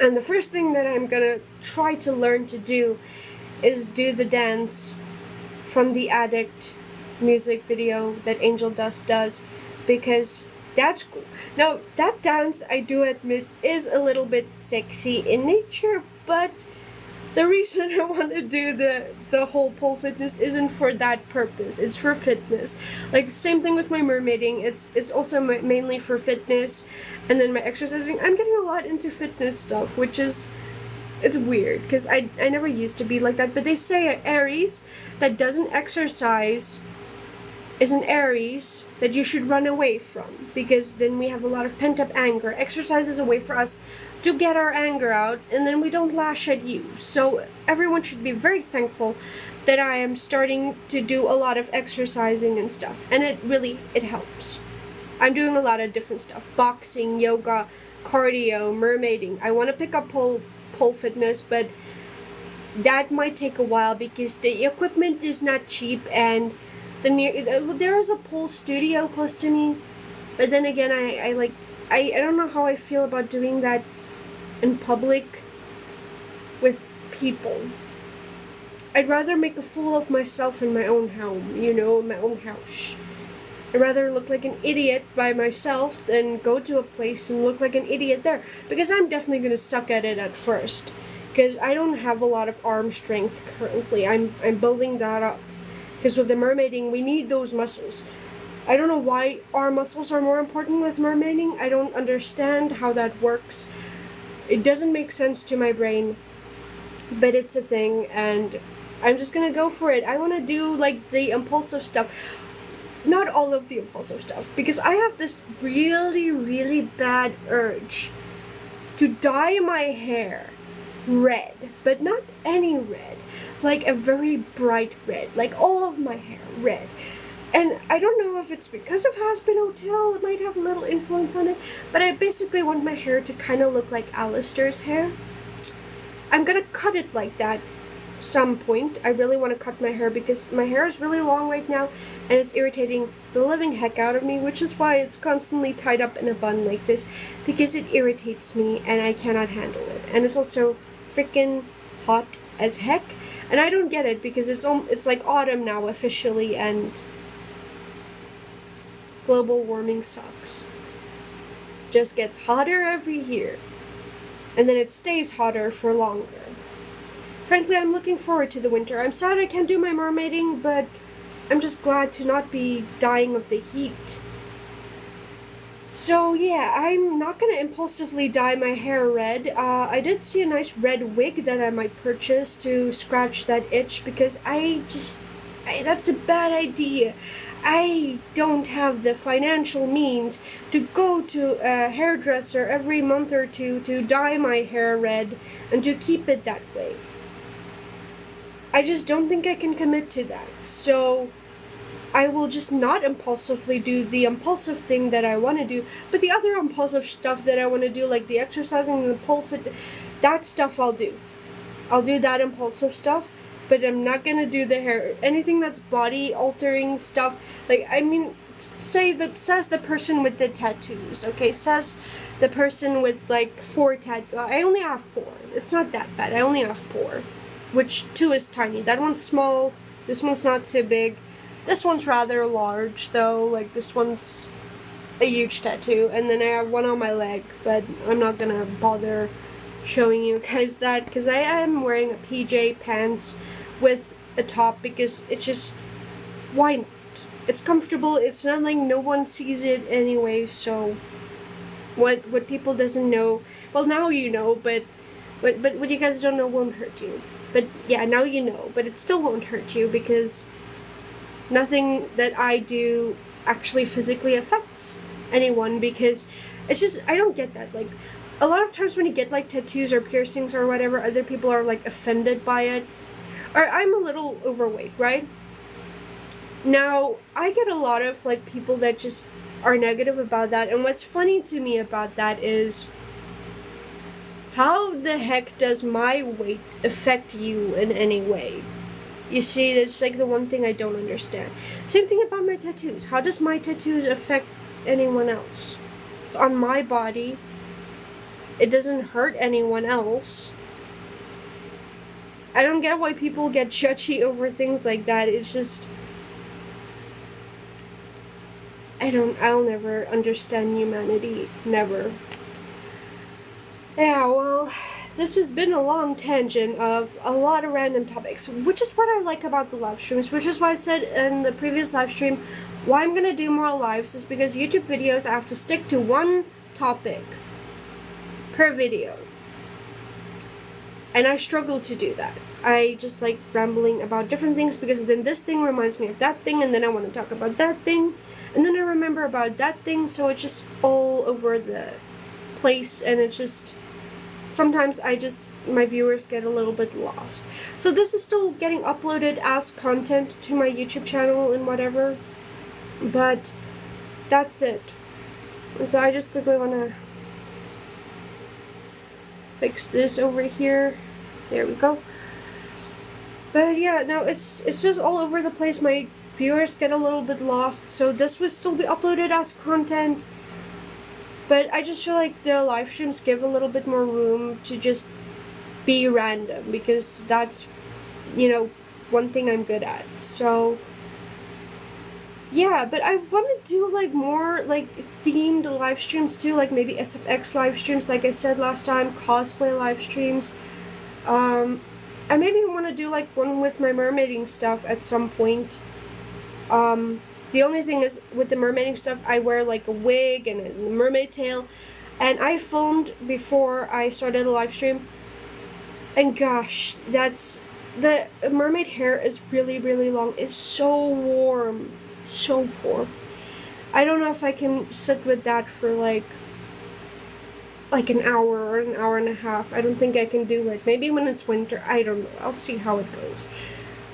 And the first thing that I'm gonna try to learn to do is do the dance from the Addict music video that Angel Dust does, because that's cool. Now, that dance, I do admit, is a little bit sexy in nature, but the reason I want to do the whole pole fitness isn't for that purpose. It's for fitness. Like, same thing with my mermaiding. It's also mainly for fitness. And then my exercising. I'm getting a lot into fitness stuff, which is, it's weird, because I never used to be like that. But they say Aries that doesn't exercise is an Aries that you should run away from, because then we have a lot of pent-up anger. Exercise is a way for us to get our anger out, and then we don't lash at you. So everyone should be very thankful that I am starting to do a lot of exercising and stuff, and it helps. I'm doing a lot of different stuff: boxing, yoga, cardio, mermaiding. I want to pick up pole fitness, but that might take a while because the equipment is not cheap, and there is a pole studio close to me, but then again, I don't know how I feel about doing that in public with people. I'd rather make a fool of myself in my own home, my own house. I'd rather look like an idiot by myself than go to a place and look like an idiot there. Because I'm definitely going to suck at it at first. Because I don't have a lot of arm strength currently. I'm building that up. Because with the mermaiding, we need those muscles. I don't know why arm muscles are more important with mermaiding. I don't understand how that works. It doesn't make sense to my brain. But it's a thing, and I'm just going to go for it. I want to do, like, the impulsive stuff. Not all of the impulsive stuff, because I have this really, really bad urge to dye my hair red, but not any red, like a very bright red, like all of my hair red. And I don't know if it's because of Has-Been Hotel, it might have a little influence on it, but I basically want my hair to kind of look like Alistair's hair. I'm gonna cut it like that some point. I really want to cut my hair because my hair is really long right now and it's irritating the living heck out of me, which is why it's constantly tied up in a bun like this, because it irritates me and I cannot handle it. And it's also freaking hot as heck, and I don't get it because it's like autumn now officially, and global warming sucks. Just gets hotter every year, and then it stays hotter for longer. Frankly, I'm looking forward to the winter. I'm sad I can't do my mermaiding, but I'm just glad to not be dying of the heat. So yeah, I'm not gonna impulsively dye my hair red. I did see a nice red wig that I might purchase to scratch that itch, because that's a bad idea. I don't have the financial means to go to a hairdresser every month or two to dye my hair red and to keep it that way. I just don't think I can commit to that. So I will just not impulsively do the impulsive thing that I want to do, but the other impulsive stuff that I want to do, like the exercising and the pole fit, that stuff I'll do. I'll do that impulsive stuff, but I'm not gonna do the hair. Anything that's body altering stuff, like, I mean, says the person with the tattoos, okay? Says the person with like 4 tattoos. I only have 4. It's not that bad. I only have 4, which 2 is tiny. That one's small. This one's not too big. This one's rather large, though. Like, this one's a huge tattoo. And then I have one on my leg, but I'm not gonna bother showing you guys that, because I am wearing a PJ pants with a top, because it's just, why not? It's comfortable. It's not like no one sees it anyway, so what people doesn't know, well, now you know, but what you guys don't know won't hurt you. But yeah, now you know, but it still won't hurt you, because nothing that I do actually physically affects anyone, because it's just, I don't get that. Like, a lot of times when you get like tattoos or piercings or whatever, other people are like offended by it. Or I'm a little overweight, right? Now, I get a lot of like people that just are negative about that, and what's funny to me about that is, how the heck does my weight affect you in any way? You see, that's like the one thing I don't understand. Same thing about my tattoos. How does my tattoos affect anyone else? It's on my body. It doesn't hurt anyone else. I don't get why people get judgy over things like that. It's just, I'll never understand humanity. Never. Yeah, well, this has been a long tangent of a lot of random topics, which is what I like about the live streams, which is why I said in the previous live stream, why I'm gonna do more lives is because YouTube videos, I have to stick to one topic per video. And I struggle to do that. I just like rambling about different things, because then this thing reminds me of that thing, and then I want to talk about that thing, and then I remember about that thing, so it's just all over the place, and it's just, sometimes my viewers get a little bit lost. So this is still getting uploaded as content to my YouTube channel and whatever, but that's it. So I just quickly want to fix this over here. There we go. But yeah, no, it's just all over the place. My viewers get a little bit lost, so this will still be uploaded as content. But I just feel like the live streams give a little bit more room to just be random, because that's, you know, one thing I'm good at. So yeah, but I want to do like more like themed live streams too, like maybe SFX live streams, like I said last time, cosplay live streams. I maybe want to do like one with my mermaiding stuff at some point. The only thing is with the mermaiding stuff, I wear like a wig and a mermaid tail, and I filmed before I started the live stream, and gosh, the mermaid hair is really, really long. It's so warm. So warm. I don't know if I can sit with that for like an hour or an hour and a half. I don't think I can do it. Maybe when it's winter. I don't know. I'll see how it goes.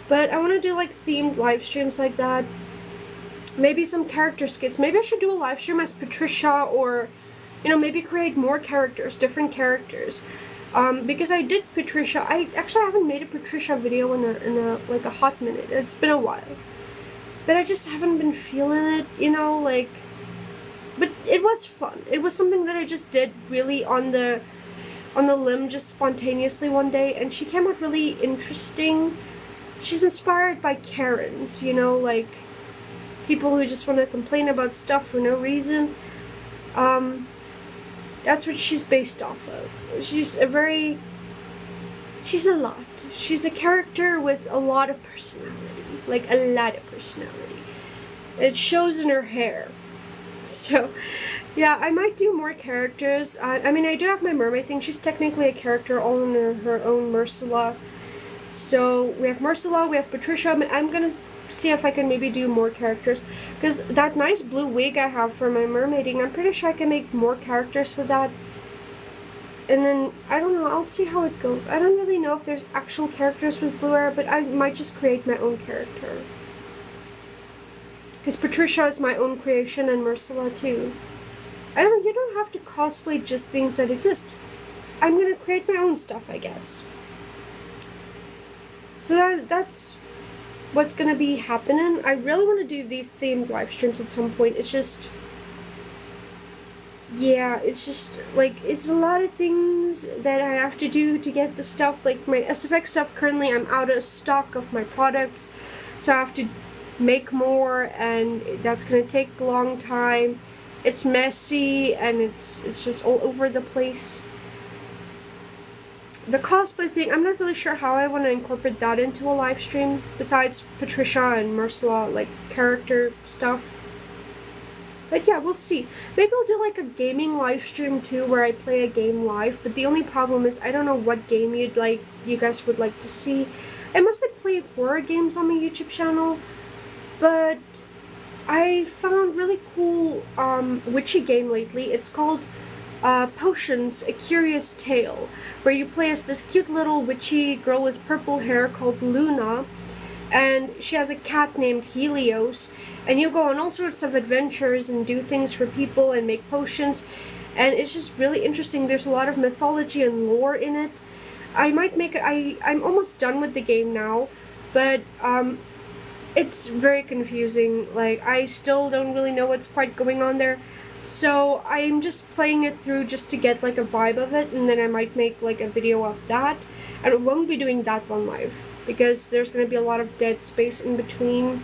But I want to do like themed live streams like that. Maybe some character skits. Maybe I should do a live stream as Patricia, or, you know, maybe create more characters, different characters. Because I did Patricia. I actually haven't made a Patricia video in a like a hot minute. It's been a while. But I just haven't been feeling it, you know, like, but it was fun. It was something that I just did really on the limb, just spontaneously one day, and she came out really interesting. She's inspired by Karens, you know, like people who just want to complain about stuff for no reason. That's what she's based off of. She's a lot. She's a character with a lot of personality. Like, a lot of personality. It shows in her hair. So, yeah, I might do more characters. I mean, I do have my mermaid thing. She's technically a character all in her own, Mersula. So, we have Mersula, we have Patricia. I'm gonna see if I can maybe do more characters. Because that nice blue wig I have for my mermaiding, I'm pretty sure I can make more characters with that. And then, I don't know, I'll see how it goes. I don't really know if there's actual characters with blue hair, but I might just create my own character. Because Patricia is my own creation, and Mersula too. You don't have to cosplay just things that exist. I'm gonna create my own stuff, I guess. So that's what's gonna be happening. I really want to do these themed live streams at some point. It's just... yeah, it's just, like, it's a lot of things that I have to do to get the stuff. Like, my SFX stuff, currently I'm out of stock of my products, so I have to make more, and that's gonna take a long time. It's messy, and it's just all over the place. The cosplay thing, I'm not really sure how I want to incorporate that into a live stream, besides Patricia and Mersula, like, character stuff. But yeah, we'll see. Maybe I'll do like a gaming live stream too, where I play a game live. But the only problem is I don't know what game you guys would like to see. I mostly play horror games on my YouTube channel, but I found really cool witchy game lately. It's called Potions: A Curious Tale, where you play as this cute little witchy girl with purple hair called Luna. And she has a cat named Helios, and you go on all sorts of adventures and do things for people and make potions, and it's just really interesting. There's a lot of mythology and lore in it. I might make I'm almost done with the game now, but it's very confusing. Like, I still don't really know what's quite going on there, so I'm just playing it through just to get like a vibe of it, and then I might make like a video of that. And I won't be doing that one live, because there's going to be a lot of dead space in between.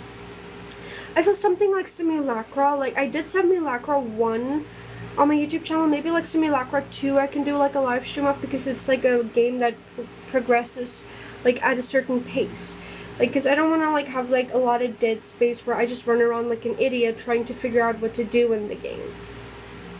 I feel something like Simulacra. Like, I did Simulacra 1 on my YouTube channel. Maybe like Simulacra 2 I can do like a live stream of, because it's like a game that progresses like at a certain pace. Like, because I don't want to like have like a lot of dead space where I just run around like an idiot trying to figure out what to do in the game.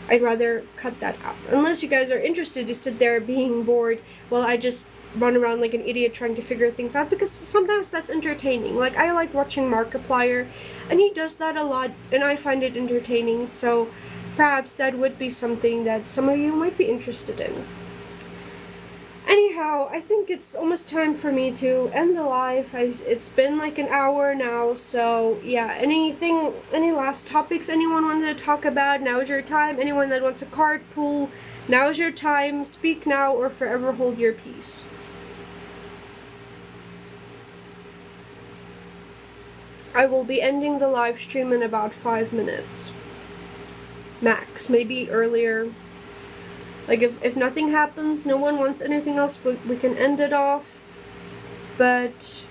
I'd rather cut that out. Unless you guys are interested to sit there being bored while I just run around like an idiot trying to figure things out, because sometimes that's entertaining. Like, I like watching Markiplier, and he does that a lot, and I find it entertaining, so perhaps that would be something that some of you might be interested in. Anyhow, I think it's almost time for me to end the live. It's been like an hour now, so yeah, any last topics anyone wanted to talk about? Now is your time. Anyone that wants a card pull, now is your time. Speak now or forever hold your peace. I will be ending the live stream in about 5 minutes. Max, maybe earlier. Like, if nothing happens, no one wants anything else, we can end it off. But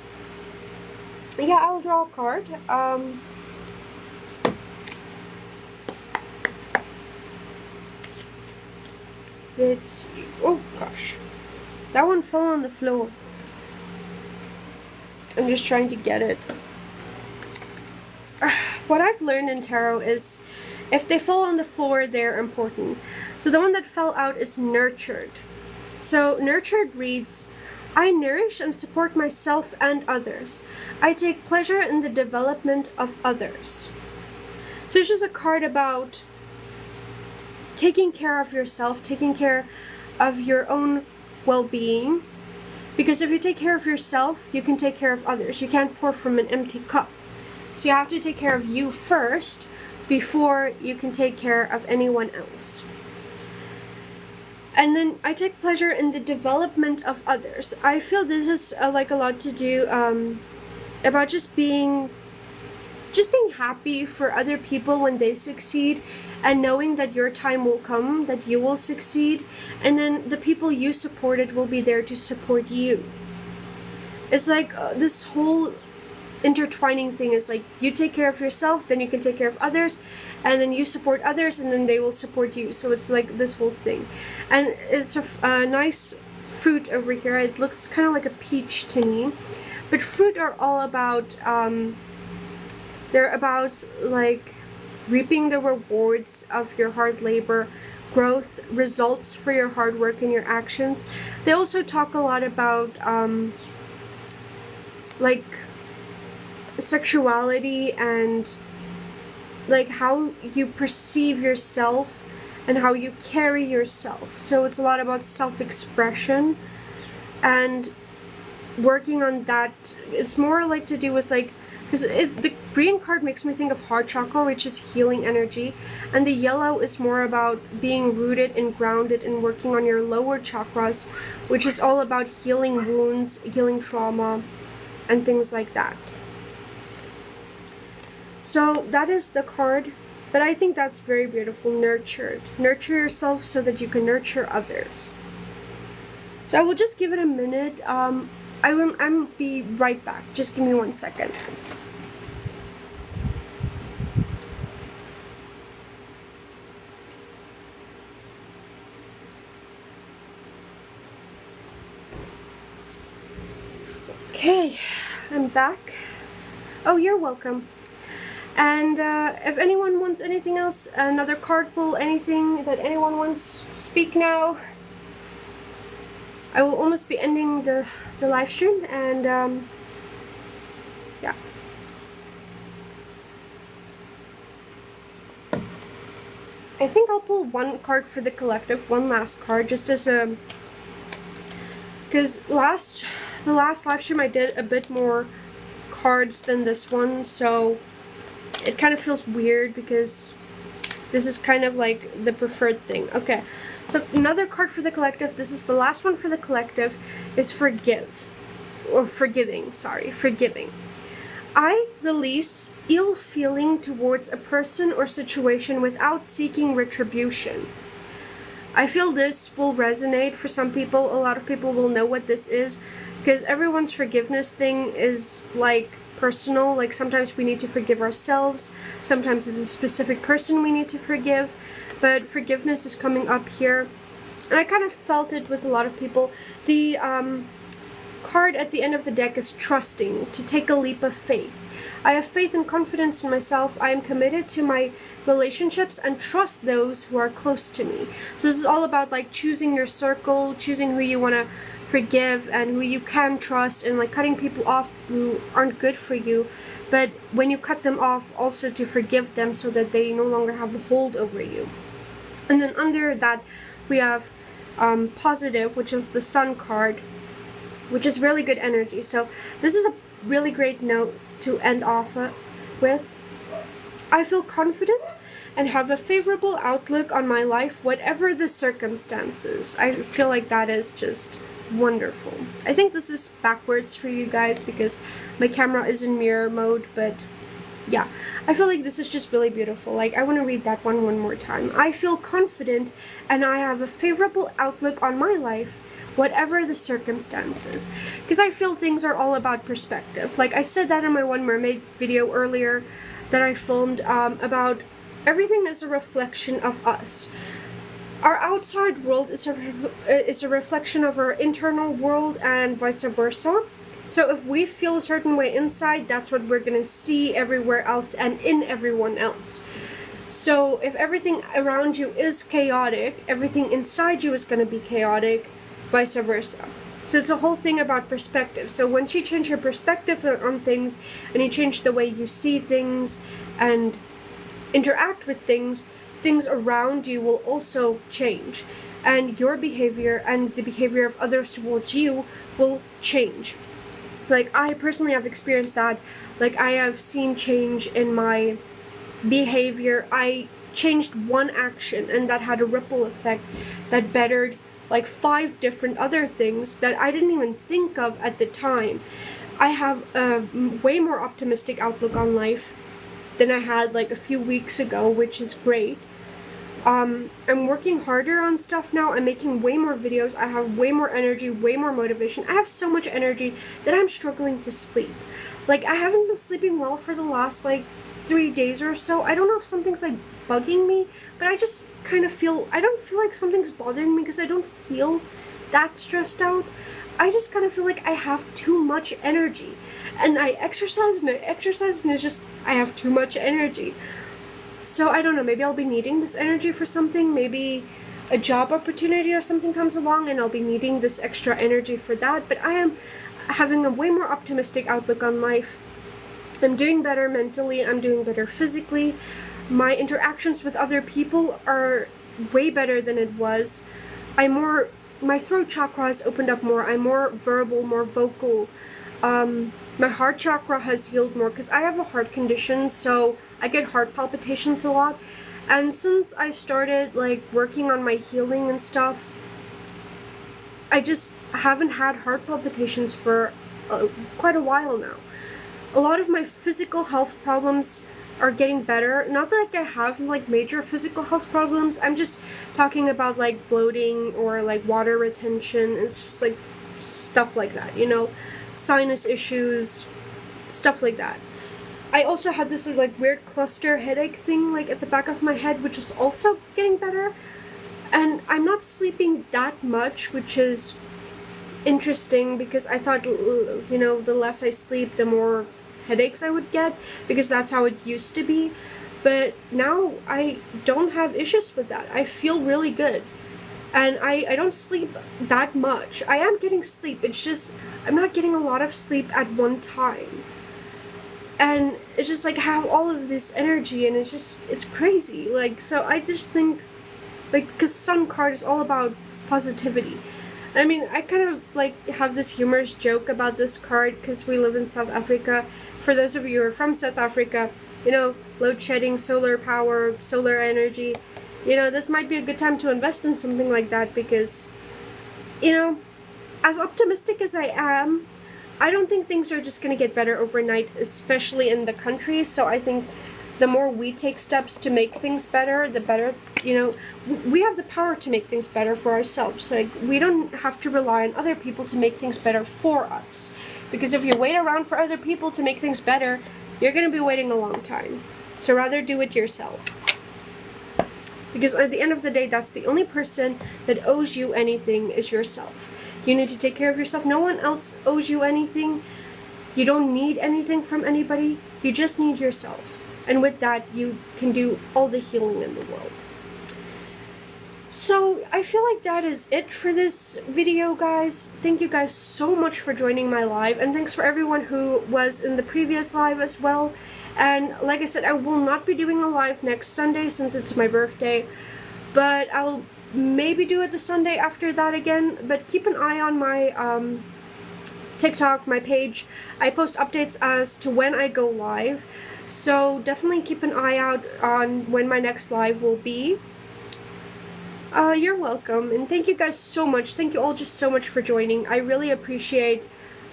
yeah, I'll draw a card. it's, oh gosh, that one fell on the floor. I'm just trying to get it. What I've learned in tarot is if they fall on the floor, they're important. So the one that fell out is nurtured. So nurtured reads, I nourish and support myself and others. I take pleasure in the development of others. So it's just a card about taking care of yourself, taking care of your own well-being. Because if you take care of yourself, you can take care of others. You can't pour from an empty cup. So you have to take care of you first before you can take care of anyone else. And then I take pleasure in the development of others. I feel this is like a lot to do about just being happy for other people when they succeed, and knowing that your time will come, that you will succeed, and then the people you supported will be there to support you. It's like this whole intertwining thing is like you take care of yourself, then you can take care of others, and then you support others, and then they will support you. So it's like this whole thing. And it's a nice fruit over here. It looks kind of like a peach to me, but fruit are all about they're about like reaping the rewards of your hard labor, growth, results for your hard work and your actions. They also talk a lot about like sexuality and like how you perceive yourself and how you carry yourself. So it's a lot about self-expression and working on that. It's more like to do with like, because the green card makes me think of heart chakra, which is healing energy, and the yellow is more about being rooted and grounded and working on your lower chakras, which is all about healing wounds, healing trauma, and things like that. So that is the card, but I think that's very beautiful. Nurtured. Nurture yourself so that you can nurture others. So I will just give it a minute. I'll be right back. Just give me 1 second. Okay, I'm back. Oh, you're welcome. And if anyone wants anything else, another card pull, anything that anyone wants, speak now. I will almost be ending the live stream, and yeah. I think I'll pull one card for the collective, one last card, just as a, because the last live stream I did a bit more cards than this one, so it kind of feels weird because this is kind of like the preferred thing. Okay, so another card for the collective. This is the last one for the collective, is forgive. Or forgiving, sorry, forgiving. I release ill feeling towards a person or situation without seeking retribution. I feel this will resonate for some people. A lot of people will know what this is, because everyone's forgiveness thing is like personal. Like sometimes we need to forgive ourselves, sometimes it's a specific person we need to forgive, but forgiveness is coming up here. And I kind of felt it with a lot of people. The card at the end of the deck is trusting, to take a leap of faith. I have faith and confidence in myself. I am committed to my relationships and trust those who are close to me. So this is all about like choosing your circle, choosing who you want to forgive and who you can trust, and like cutting people off who aren't good for you. But when you cut them off, also to forgive them so that they no longer have a hold over you. And then under that we have positive, which is the Sun card, which is really good energy. So this is a really great note to end off with. I feel confident and have a favorable outlook on my life, whatever the circumstances. I feel like that is just wonderful. I think this is backwards for you guys because my camera is in mirror mode, but yeah, I feel like this is just really beautiful. Like, I want to read that one more time. I feel confident and I have a favorable outlook on my life, whatever the circumstances. Because I feel things are all about perspective. Like I said that in my One Mermaid video earlier that I filmed, about everything is a reflection of us. Our outside world is a reflection of our internal world and vice versa. So if we feel a certain way inside, that's what we're going to see everywhere else and in everyone else. So if everything around you is chaotic, everything inside you is going to be chaotic, vice versa. So it's a whole thing about perspective. So once you change your perspective on things and you change the way you see things and interact with things, things around you will also change. And your behavior and the behavior of others towards you will change. Like, I personally have experienced that. Like, I have seen change in my behavior. I changed one action and that had a ripple effect that bettered like 5 different other things that I didn't even think of at the time. I have a way more optimistic outlook on life than I had like a few weeks ago, which is great. I'm working harder on stuff now. I'm making way more videos. I have way more energy, way more motivation. I have so much energy that I'm struggling to sleep. Like, I haven't been sleeping well for the last like 3 days or so. I don't know if something's like bugging me, but I just kind of feel, I don't feel like something's bothering me because I don't feel that stressed out. I just kind of feel like I have too much energy, and I exercise and it's just, I have too much energy. So I don't know, maybe I'll be needing this energy for something. Maybe a job opportunity or something comes along and I'll be needing this extra energy for that. But I am having a way more optimistic outlook on life. I'm doing better mentally, I'm doing better physically. My interactions with other people are way better than it was. My throat chakra has opened up more. I'm more verbal, more vocal. My heart chakra has healed more because I have a heart condition, so I get heart palpitations a lot. And since I started like working on my healing and stuff, I just haven't had heart palpitations for quite a while now. A lot of my physical health problems are getting better. Not that I have like major physical health problems. I'm just talking about like bloating or like water retention. It's just like stuff like that, you know, sinus issues, stuff like that. I also had this like weird cluster headache thing like at the back of my head, which is also getting better. And I'm not sleeping that much, which is interesting because I thought, you know, the less I sleep, the more headaches I would get, because that's how it used to be. But now I don't have issues with that. I feel really good. And I don't sleep that much. I am getting sleep. It's just I'm not getting a lot of sleep at one time. And it's just like I have all of this energy and it's crazy. Like, so I just think, like, because Sun card is all about positivity. I mean, I kind of like have this humorous joke about this card because we live in South Africa. For those of you who are from South Africa, you know, load shedding, solar power, solar energy, you know, this might be a good time to invest in something like that because, you know, as optimistic as I am, I don't think things are just going to get better overnight, especially in the country. So I think the more we take steps to make things better, the better. You know, we have the power to make things better for ourselves. So like, we don't have to rely on other people to make things better for us. Because if you wait around for other people to make things better, you're going to be waiting a long time. So rather do it yourself. Because at the end of the day, that's the only person that owes you anything is yourself. You need to take care of yourself. No one else owes you anything. You don't need anything from anybody. You just need yourself. And with that, you can do all the healing in the world. So, I feel like that is it for this video, guys. Thank you guys so much for joining my live. And thanks for everyone who was in the previous live as well. And like I said, I will not be doing a live next Sunday since it's my birthday. But I'll maybe do it the Sunday after that again. But keep an eye on my TikTok, my page. I post updates as to when I go live. So definitely keep an eye out on when my next live will be. You're welcome, and thank you guys so much. Thank you all just so much for joining. I really appreciate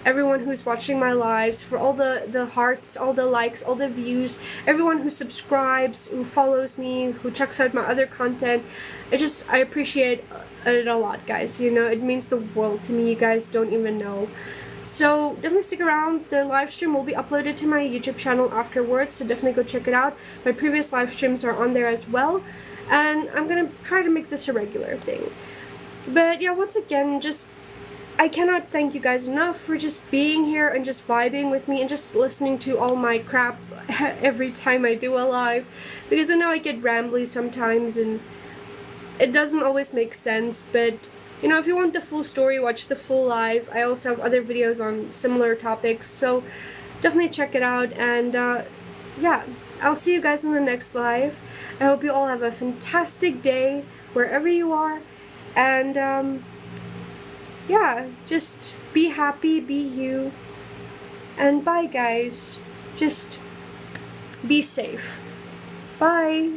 everyone who's watching my lives, for all the hearts, all the likes, all the views, everyone who subscribes, who follows me, who checks out my other content. I appreciate it a lot, guys. You know, it means the world to me. You guys don't even know. So definitely stick around. The live stream will be uploaded to my YouTube channel afterwards, so definitely go check it out. My previous live streams are on there as well. and I'm gonna try to make this a regular thing. But yeah, once again, just I cannot thank you guys enough for just being here and just vibing with me and just listening to all my crap every time I do a live, because I know I get rambly sometimes and it doesn't always make sense. But you know, if you want the full story, watch the full live. I also have other videos on similar topics, so definitely check it out. And yeah, I'll see you guys in the next live. I hope you all have a fantastic day wherever you are, and yeah, just be happy, be you, and bye guys. Just be safe. Bye.